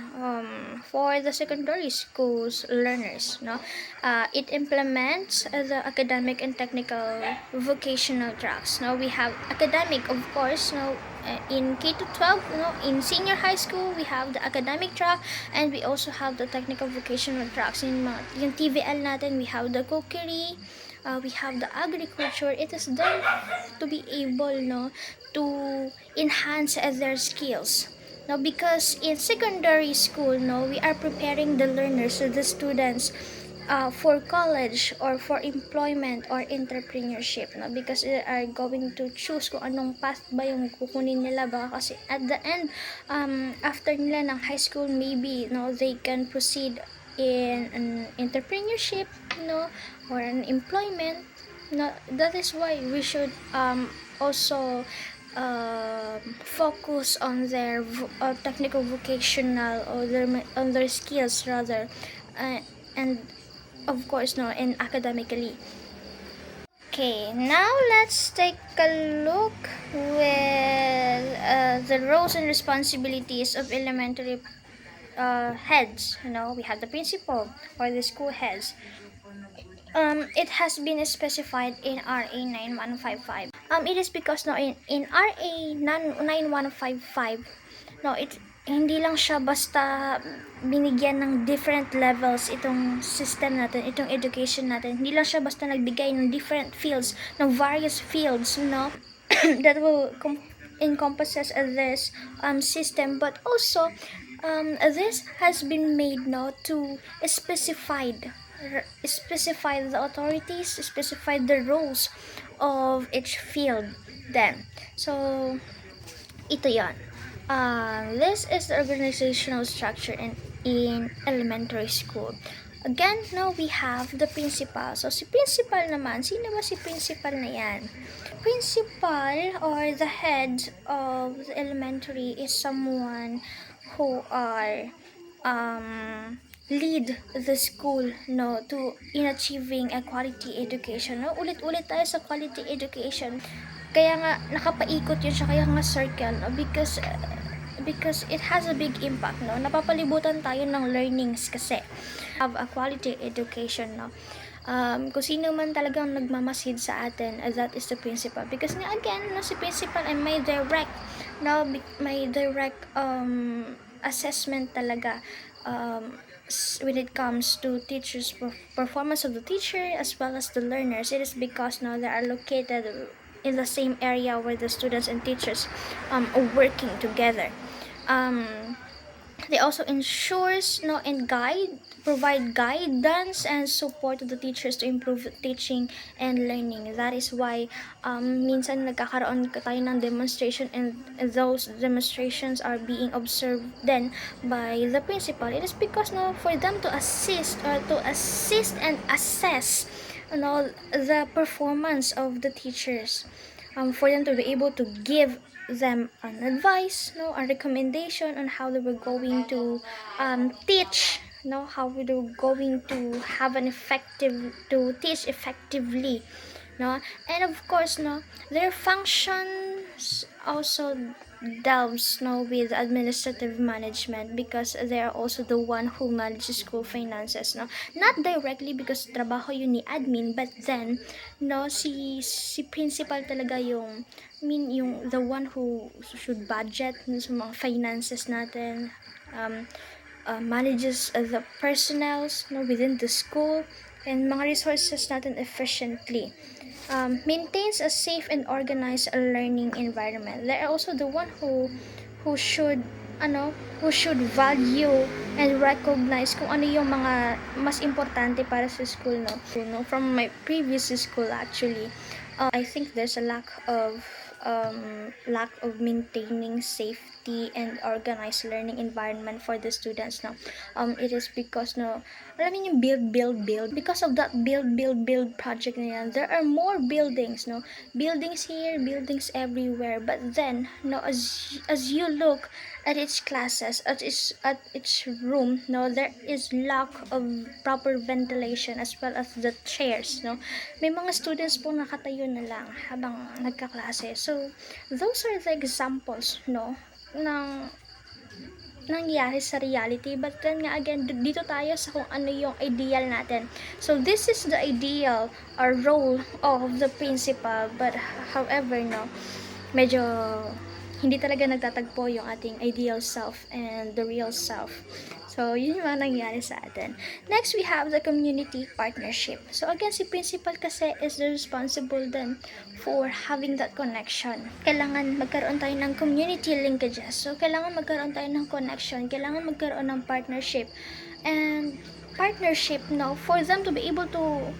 for the secondary schools learners, no. It implements the academic and technical vocational tracks. Now we have academic, of course, no, in K to 12, no, in senior high school we have the academic track, and we also have the technical vocational tracks. In yung TVL natin, we have the cookery, we have the agriculture. It is done to be able, no, to enhance their skills. Now, because in secondary school, no, we are preparing the learners, so the students, for college or for employment or entrepreneurship, no, because they are going to choose kung anong path ba yung kukunin nila ba, kasi at the end, after nila ng high school, maybe, no, they can proceed in an entrepreneurship, no, or an employment, no. That is why we should also focus on their technical vocational, or on their skills rather, and of course, no, and academically. Okay, now let's take a look with the roles and responsibilities of elementary heads. You know, we have the principal or the school heads. It has been specified in RA 9155. It is because, no, in RA 9155, no, hindi lang siya basta binigyan ng different levels itong system natin, itong education natin. Hindi lang siya basta nagbigay ng different fields, ng various fields, no, that will encompasses this system, but also this has been made, no, to specify the authorities, specify the roles of each field then. So ito yan. This is the organizational structure in elementary school. Again, now we have the principal. So si principal naman, sino ba si principal na yan? Principal, or the head of the elementary, is someone who are lead the school, no, to in achieving a quality education, no. Ulit-ulit tayo sa quality education, kaya nga nakapaikot yun siya, kaya nga circle, no, because it has a big impact, no. Napapalibutan tayo ng learnings kasi have a quality education, no. Kung sino man talagang nagmamasid sa atin, that is the principal, because nga again, no, si principal ay may direct, no, may direct assessment talaga when it comes to teachers' performance of the teacher as well as the learners. It is because, no, they are located in the same area where the students and teachers are working together. They also ensures, no, and provide guidance and support to the teachers to improve teaching and learning. That is why minsan nagkakaroon tayo ng demonstration, and those demonstrations are being observed then by the principal. It is because, no, for them to assist and assess, you know, the performance of the teachers. for them to be able to give them an advice, no, a recommendation on how they were going to teach, no, how we were going to have an effective to teach effectively, no, and of course, no, their functions also delves, no, with administrative management because they are also the one who manages school finances, no, not directly because trabaho yun ni admin, but then, no, si principal talaga yung yung the one who should budget sa mga finances natin, manages the personnels, no, within the school and mga resources natin efficiently, maintains a safe and organized learning environment. They're also the one who should who should value and recognize kung ano yung mga mas importante para sa school, no, from my previous school actually. I think there's a lack of maintaining safety and organized learning environment for the students, no. It is because, no, alam niyo yung build because of that build project na yan, there are more buildings, no, buildings here, buildings everywhere, but then, no, as you look at each classes, at each room, no, there is lack of proper ventilation as well as the chairs, no. May mga students po nakatayo na lang habang nagkaklase. So those are the examples, no, ng nangyari sa reality. But then nga again, dito tayo sa kung ano yung ideal natin. So this is the ideal or role of the principal, but however, no, medyo hindi talaga nagtatagpo yung ating ideal self and the real self. So, yun yung mga nangyari sa atin. Next, we have the community partnership. So, again, si principal kasi is the responsible then for having that connection. Kailangan magkaroon tayo ng community linkages. So, kailangan magkaroon tayo ng connection. Kailangan magkaroon ng partnership. And partnership, no, for them to be able to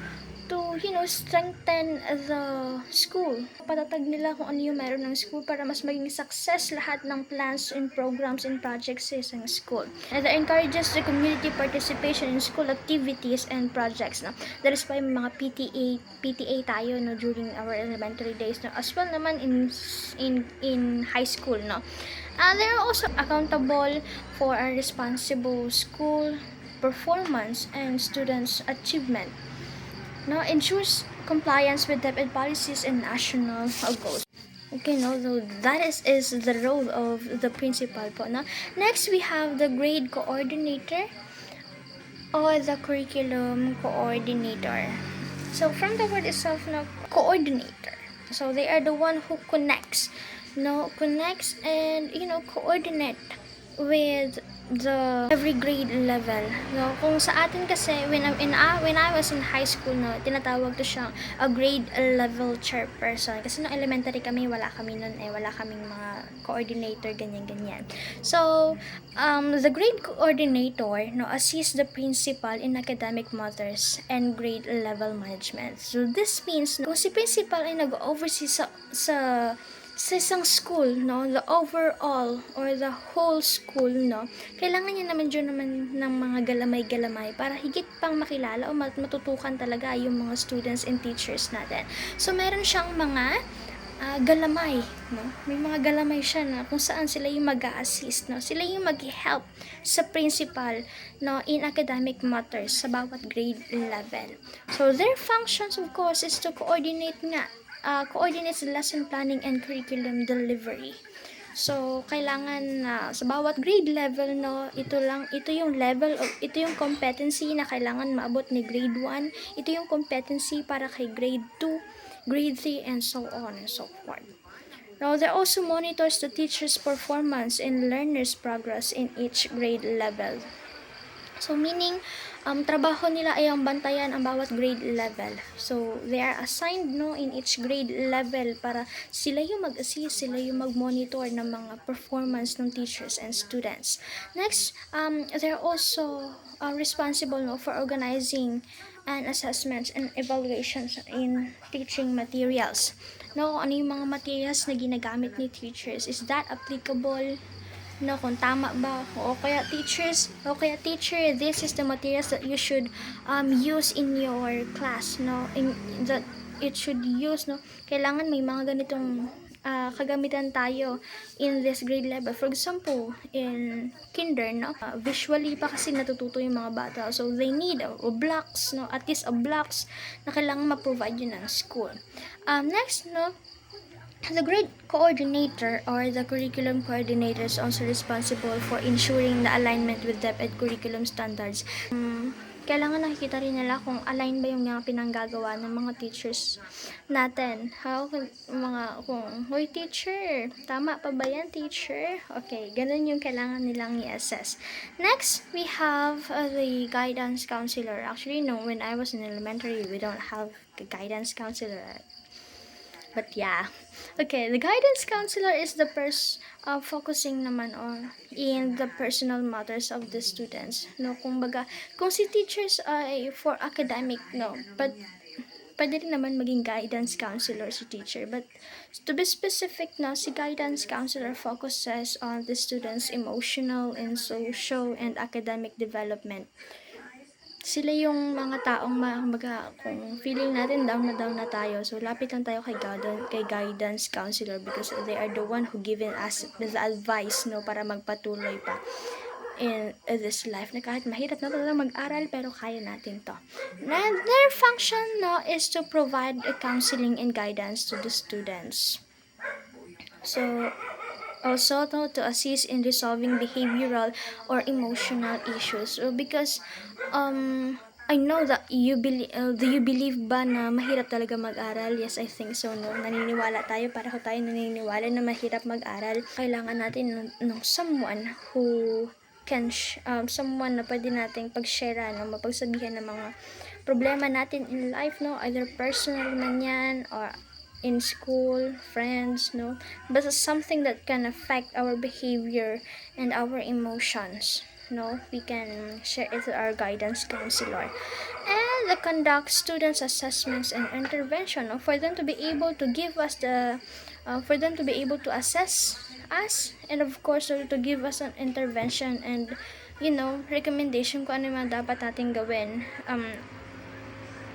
strengthen the school. Patatag nila kung ano yung meron ng school para mas maging success lahat ng plans and programs and projects sa isang school. And that encourages the community participation in school activities and projects. No? That is why may mga PTA tayo, no, during our elementary days, no? As well naman in high school. No? They are also accountable for a responsible school performance and students' achievement. No, ensures compliance with Deped policies and national goals. Okay, no, so that is the role of the principal po, no. Next, we have the grade coordinator or the curriculum coordinator. So, from the word itself, no, coordinator. So, they are the one who connects and, coordinate with the every grade level, no. Kung sa atin kasi when I was in high school, no, tinatawag to siyang a grade level chairperson kasi no elementary kami wala kaming mga coordinator ganyan. So the grade coordinator, no, assists the principal in academic matters and grade level management. So this means, no, kung si principal ay nag-oversee sa isang school, no, the overall or the whole school, no, kailangan niya naman ng mga galamay-galamay para higit pang makilala o matutukan talaga yung mga students and teachers natin. So meron siyang mga galamay, no, may mga galamay siya na kung saan sila yung mag-a-assist, no, sila yung mag-help sa principal, no, in academic matters sa bawat grade level. So their functions of course is to coordinates the lesson planning and curriculum delivery. So kailangan sa bawat grade level, no, ito yung competency na kailangan maabot ni grade 1, ito yung competency para kay grade 2, grade 3 and so on and so forth. Now, they also monitors the teacher's performance and learners' progress in each grade level. So meaning, trabaho nila ay ang bantayan ang bawat grade level. So they are assigned, no, in each grade level para sila yung mag-assist, sila yung mag-monitor ng mga performance ng teachers and students. Next, they're also responsible, no, for organizing and assessments and evaluations in teaching materials. No, ano yung mga materials na ginagamit ni teachers? Is that applicable? No, kung tama ba? O kaya teacher, this is the materials that you should use in your class, no, in it should use, no, kailangan may mga ganitong kagamitan tayo in this grade level. For example, in kinder, no, visually pa kasi natututo yung mga bata. So, they need blocks, no, at least blocks na kailangan ma-provide yun ng school. Next, no, the grade coordinator or the curriculum coordinator is also responsible for ensuring the alignment with Deped curriculum standards. Kailangan nakikita rin nila kung align ba yung mga pinanggagawa ng mga teachers natin. Kung, hoy teacher, tama pa ba yan teacher? Okay, ganun yung kailangan nilang i-assess. Next, we have the guidance counselor. Actually, no, when I was in elementary, we don't have a guidance counselor. But yeah. Okay, the guidance counselor is the focusing naman on in the personal matters of the students. No, kung si teachers ay for academic, no, but pwede rin naman maging guidance counselor si teacher. But to be specific, no, si guidance counselor focuses on the students' emotional and social and academic development. Sila yung mga taong kung feeling natin down na tayo, so lapit lang tayo kay guidance counselor because they are the one who given us the advice, no, para magpatuloy pa in this life na kahit mahirap na talaga mag-aral pero kaya natin to. And their function, no, is to provide a counseling and guidance to the students. So also to assist in resolving behavioral or emotional issues. So, because I know that do you believe ba na mahirap talaga mag-aral? Yes, I think so, no. Naniniwala tayo, pareho tayo naniniwala na mahirap mag-aral. Kailangan natin ng someone who can someone na pwede nating pag-share, no, mapagsabihan ng mga problema natin in life, no, either personal man yan or in school, friends, no, but it's something that can affect our behavior and our emotions, no, we can share it to our guidance counselor. And they conduct students assessments and intervention, no, for them to be able to give us for them to be able to assess us, and of course to give us an intervention and, you know, recommendation kung ano yung dapat nating gawin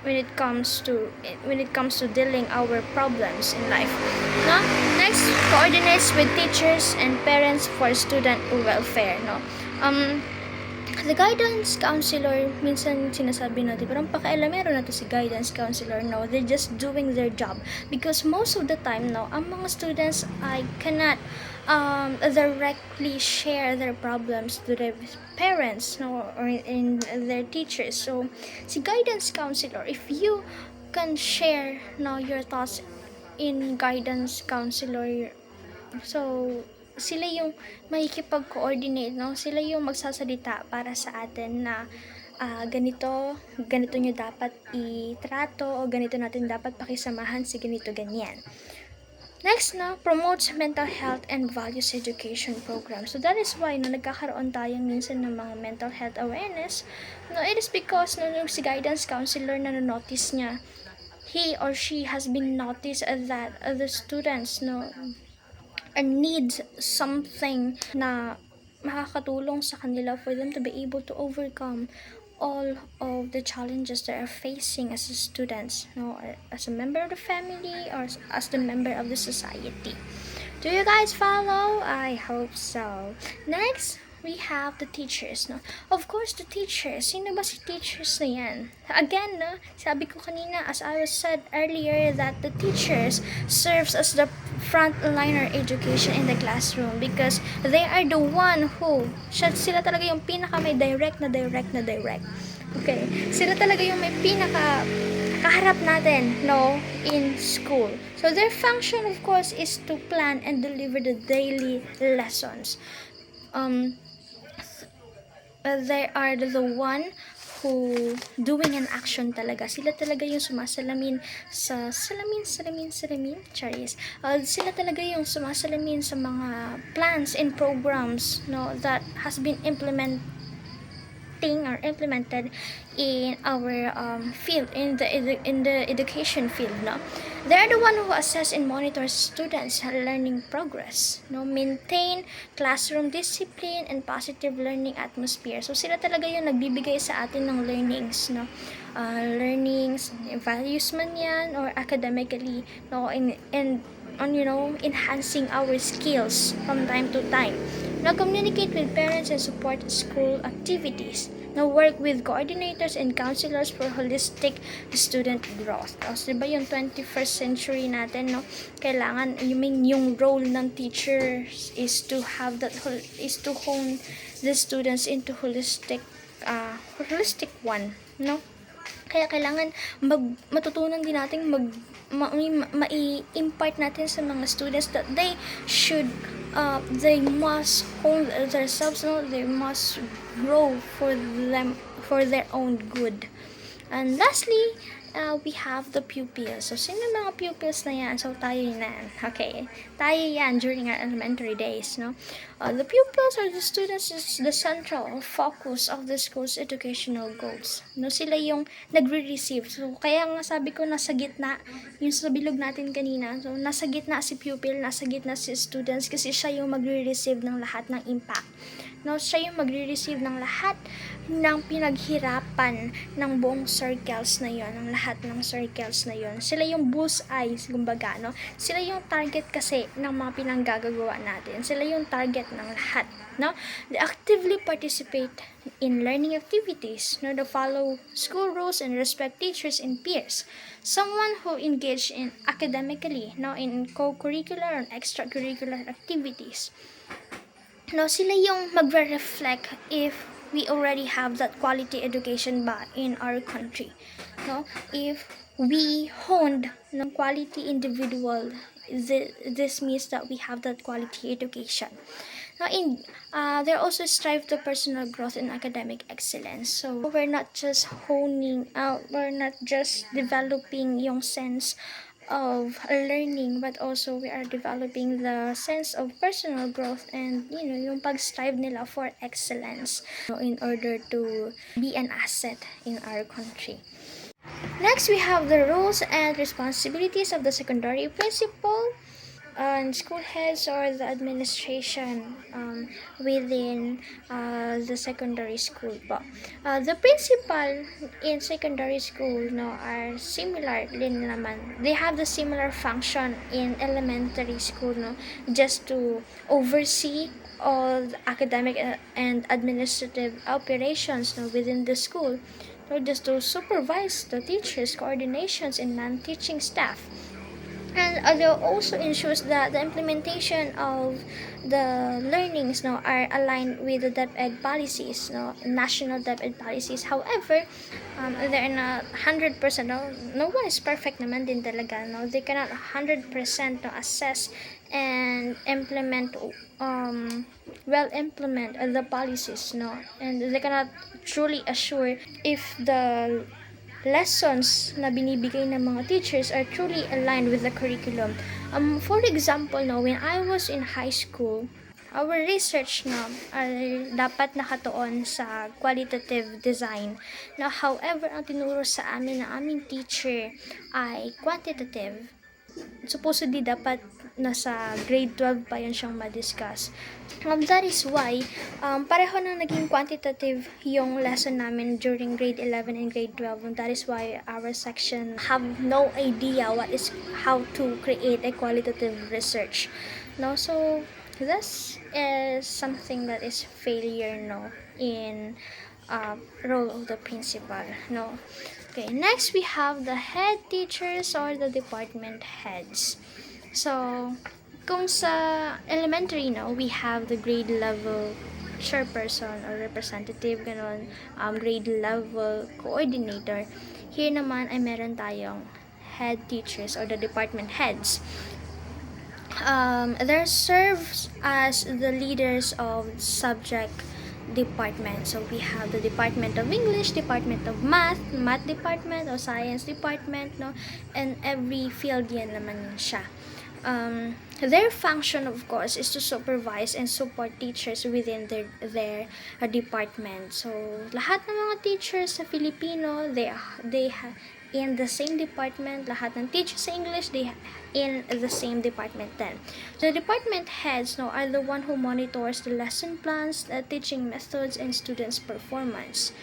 when it comes to dealing our problems in life. No? Next, coordinates with teachers and parents for student welfare. No? The guidance counselor, minsan sinasabi natin, parang pakialamero na to si guidance counselor. No, they're just doing their job. Because most of the time, no, ang mga students ay cannot directly share their problems to their parents, no, or in their teachers. So, si guidance counselor, if you can share, no, your thoughts in guidance counselor, so sila yung makikipag-coordinate, no? Sila yung magsasalita para sa atin na ganito nyo dapat itrato o ganito natin dapat pakisamahan si ganito ganyan. Next, no, promotes mental health and values education program. So that is why nagkakaroon tayo minsan ng mga mental health awareness. No, it is because yung si guidance counselor na notice niya, he or she has been noticed that the students, no, needs something na makakatulong sa kanila for them to be able to overcome all of the challenges they are facing as students, no, as a member of the family or as the member of the society. Do you guys follow? I hope so. Next, we have the teachers, no? Of course, the teachers. Sino ba si teachers na yan? Again, no, sabi ko kanina, as I was said earlier, that the teachers serves as the frontliner education in the classroom because they are the one who, sila talaga yung pinaka may direct. Okay, sila talaga yung may pinaka kaharap natin, no, in school. So their function, of course, is to plan and deliver the daily lessons. They are the one who doing an action talaga. Sila talaga yung sumasalamin sa salamin, charis. Sila talaga yung sumasalamin sa mga plans and programs, no, that has been implemented thing or implemented in our field, in the education field, no? They're the one who assess and monitor students' learning progress, no? Maintain classroom discipline and positive learning atmosphere. So sila talaga yung nagbibigay sa atin ng learnings, no? Learnings, values man yan or academically, no? And on enhancing our skills from time to time. Now communicate with parents and support school activities. Now work with coordinators and counselors for holistic student growth. So, diba yung 21st century natin, no? Kailangan yung role ng teachers is to have that is to hone the students into holistic one, no? Kaya kailangan matutunan din natin mai-impart natin sa mga students that they must hold themselves, no? They must grow for their own good. And lastly, we have the pupils. So, sino mga pupils na yan? So, tayo yan. Okay. Tayo yan during our elementary days, no? The pupils or the students is the central focus of the school's educational goals. No, sila yung nagre-receive. So, kaya nga sabi ko nasa gitna, yung sa bilog natin kanina. So, nasa gitna si pupil, nasa gitna si students kasi siya yung magre-receive ng lahat ng impact. No, siya yung magre-receive ng lahat ng pinaghirapan ng buong circles na yon, ng lahat ng circles na yon. Sila yung bullseye, kumbaga, no? Sila yung target kasi ng mga pinanggagawa natin. Sila yung target ng lahat, no? They actively participate in learning activities, no? They follow school rules and respect teachers and peers. Someone who engage in academically, no, in co-curricular and extracurricular activities. No, sila yung magre-reflect if we already have that quality education ba in our country, no? If we honed ng quality individual, this means that we have that quality education. Now, they also strive to personal growth and academic excellence. So we're not just developing yung sense of learning, but also we are developing the sense of personal growth and yung pag-strive nila for excellence, in order to be an asset in our country. Next, we have the roles and responsibilities of the secondary principal and school heads or the administration within the secondary school po. The principal in secondary school, no, are similar din naman. They have the similar function in elementary school, no, just to oversee all the academic and administrative operations, no, within the school, no, just to supervise the teachers, coordinations, and non-teaching staff. And also ensures that the implementation of the learnings, no, are aligned with the Deped policies, no, national Deped policies. However, they're not 100%. No one is perfect naman din talaga. No, they cannot 100% no, assess and implement implement the policies, no, and they cannot truly assure if the lessons na binibigay ng mga teachers are truly aligned with the curriculum. For example, no, when I was in high school, our research ay dapat nakatuon sa qualitative design. Now, however, ang tinuro sa amin ng aming teacher ay quantitative. Supposedly dapat nasa grade 12 pa yun siyang ma-discuss. That is why pareho na naging quantitative yung lesson namin during grade 11 and grade 12. And that is why our section have no idea how to create a qualitative research. No, so this is something that is failure, no, in role of the principal, no. Okay, next we have the head teachers or the department heads. So, kung sa elementary, no, we have the grade level chairperson or representative, ganon, grade level coordinator. Here naman ay meron tayong head teachers or the department heads. They serves as the leaders of subject department. So we have the Department of English, Department of Math department, or Science department, no, and every field yan naman yun siya. Their function, of course, is to supervise and support teachers within their department. So, lahat ng mga teachers sa Filipino, in the same department. Lahat ng teachers sa English, they in the same department then. The department heads, no, are the one who monitors the lesson plans, the teaching methods, and students' performance.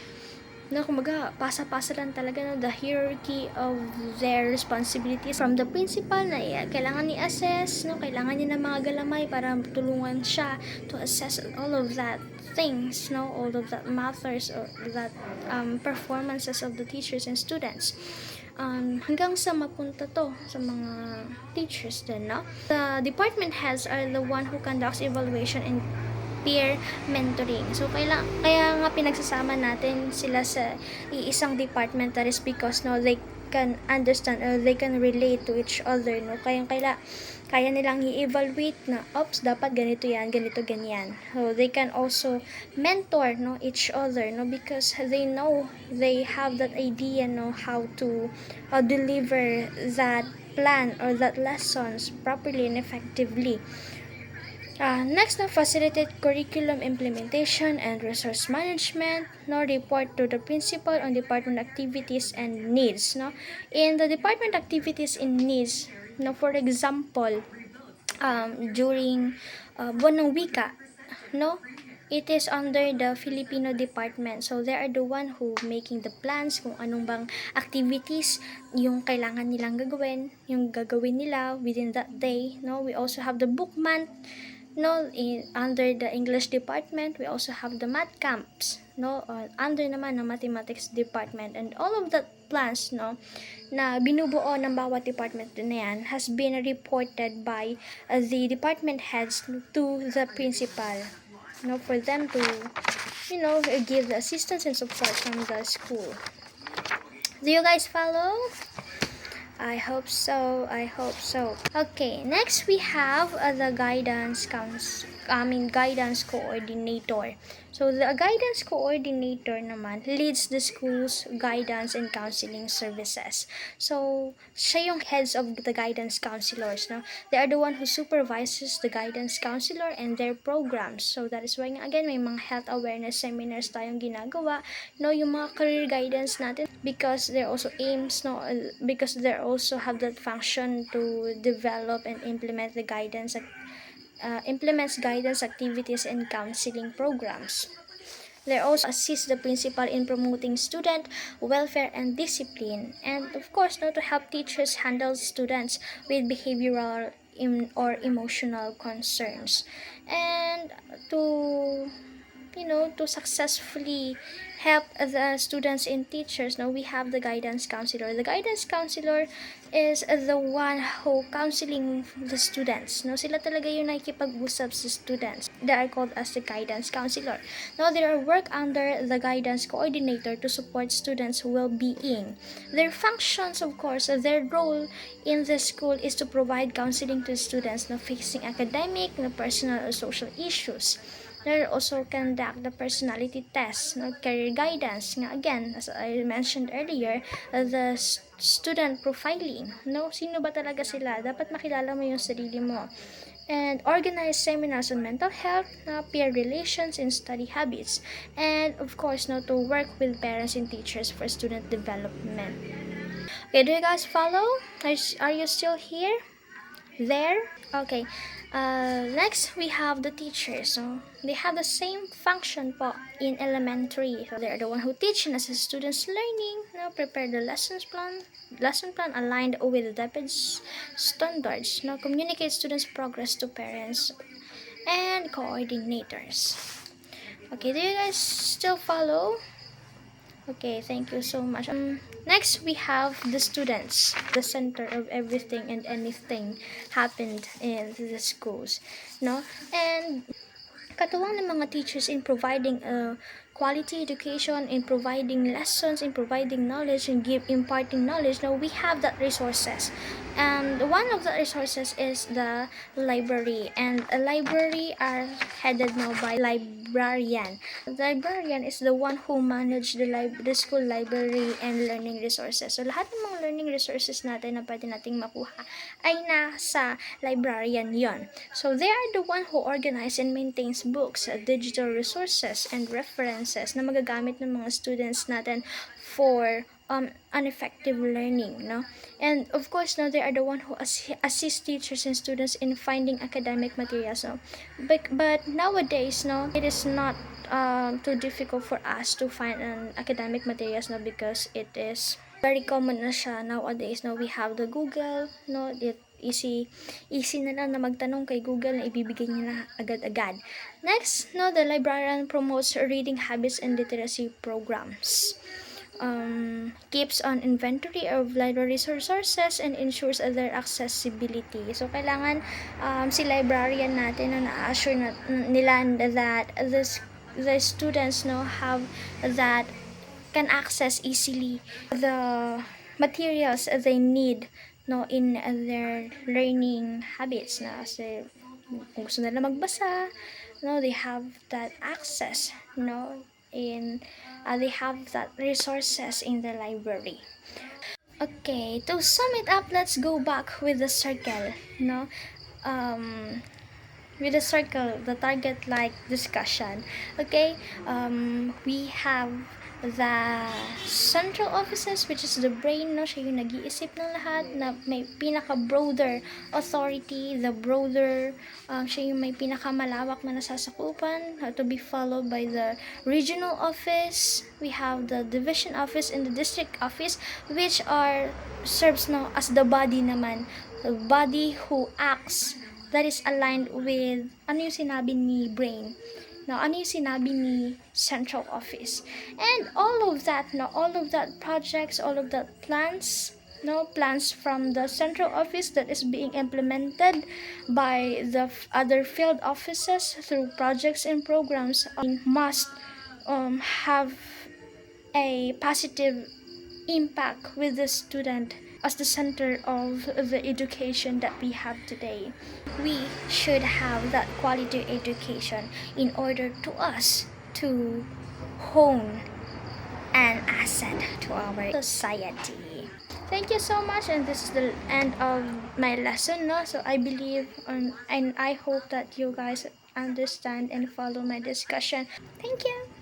No, kumaga, pasa-pasa lang talaga, no, the hierarchy of their responsibilities from the principal na kailangan ni-assess, no, kailangan niya ng mga galamay para tulungan siya to assess all of that things, no, all of that matters or that performances of the teachers and students. Hanggang sa mapunta to sa mga teachers din, no? The department heads are the one who conducts evaluation and peer mentoring. So, kaya nga pinagsasama natin sila sa iisang department, that is because, no, they can understand or they can relate to each other, no? Kaya nilang i-evaluate na, dapat ganito yan, ganito, ganyan. So, they can also mentor, no, each other, no, because they know, they have that idea, no, how to deliver that plan or that lessons properly and effectively. Next, no, facilitate curriculum implementation and resource management, no, report to the principal on department activities and needs, no. In the department activities and needs, no, for example, during buwan ng wika, no, it is under the Filipino department. So, they are the one who making the plans kung anong bang activities yung kailangan nilang gagawin, yung gagawin nila within that day, no. We also have the book month, no, under the English department. We also have the math camps, no, under naman ng mathematics department, and all of that plans, no, na binubuo ng bawat department na yan has been reported by the department heads to the principal, no, for them to, you know, give the assistance and support from the school. Do you guys follow? I hope so. Okay, next we have the guidance coordinator. So, the guidance coordinator naman leads the school's guidance and counseling services. So, siya yung heads of the guidance counselors, no? They are the one who supervises the guidance counselor and their programs. So, that is why, again, may mga health awareness seminars tayong ginagawa, no? Yung mga career guidance natin, because there also aims, no? Because they also have that function to develop and implement the guidance implements guidance activities and counseling programs. They also assist the principal in promoting student welfare and discipline, and of course, to help teachers handle students with behavioral or emotional concerns, and to successfully help the students and teachers. Now, we have the guidance counselor. The guidance counselor is the one who counseling the students. No, sila talaga yung nakikipag-usap sa students. They are called as the guidance counselor. Now, they are work under the guidance coordinator to support students' well-being. Their functions, of course, their role in the school is to provide counseling to students na facing academic, personal, or social issues. They also conduct the personality test, career guidance, again, as I mentioned earlier, the student profiling, sino ba talaga sila, dapat makilala mo yung sarili mo, and organize seminars on mental health, peer relations, and study habits, and of course, to work with parents and teachers for student development. Okay, do you guys follow? Are you still here? There? Okay. Next, we have the teachers. So, they have the same function po in elementary. So, they are the one who teach and assist students' learning, prepare the lesson plan aligned with the Deped standards, communicate students' progress to parents and coordinators. Okay, do you guys still follow? Okay, thank you so much. Next, we have the students, the center of everything and anything happened in the schools, and katuwang ng mga teachers in providing quality education, in providing lessons, in providing knowledge, and imparting knowledge. Now, we have that resources, and one of the resources is the library, and a library are headed now by librarian. The librarian is the one who manage the school library and learning resources. So, lahat ng mga learning learning resources natin na pwede nating makuha ay nasa librarian yon. So they are the one who organize and maintains books, digital resources, and references na magagamit ng mga students natin for an effective learning, no? And of course, no, they are the one who assist teachers and students in finding academic materials, no? But nowadays, no, it is not too difficult for us to find an academic materials, no, because it is very common na siya nowadays, no. We have the Google, no, it easy na lang na magtanong kay Google na ibibigay niya na agad-agad. Next, no, the librarian promotes reading habits and literacy programs. Keeps on inventory of library resources and ensures their accessibility. So, kailangan si librarian natin na na-assure nila that the students have that can access easily the materials they need in their learning habits na kasi kung gusto nila magbasa, they have that access in they have that resources in the library. Okay, to sum it up, let's go back with the circle, with the circle, the target like discussion. Okay, we have the central offices, which is the brain, siya yung nag-iisip ng lahat, na may pinaka-broader authority, the broader, siya yung may pinaka-malawak na nasasakupan, to be followed by the regional office. We have the division office and the district office, which serves as the body naman, the body who acts, that is aligned with ano yung sinabi ni brain. Ano yung sinabi ni central office. And all of that projects, all of that plans, plans from the central office that is being implemented by the other field offices through projects and programs must have a positive impact with the student as the center of the education that we have today. We should have that quality education in order to us to hone an asset to our society. Thank you so much, and this is the end of my lesson. So I believe and I hope that you guys understand and follow my discussion. Thank you.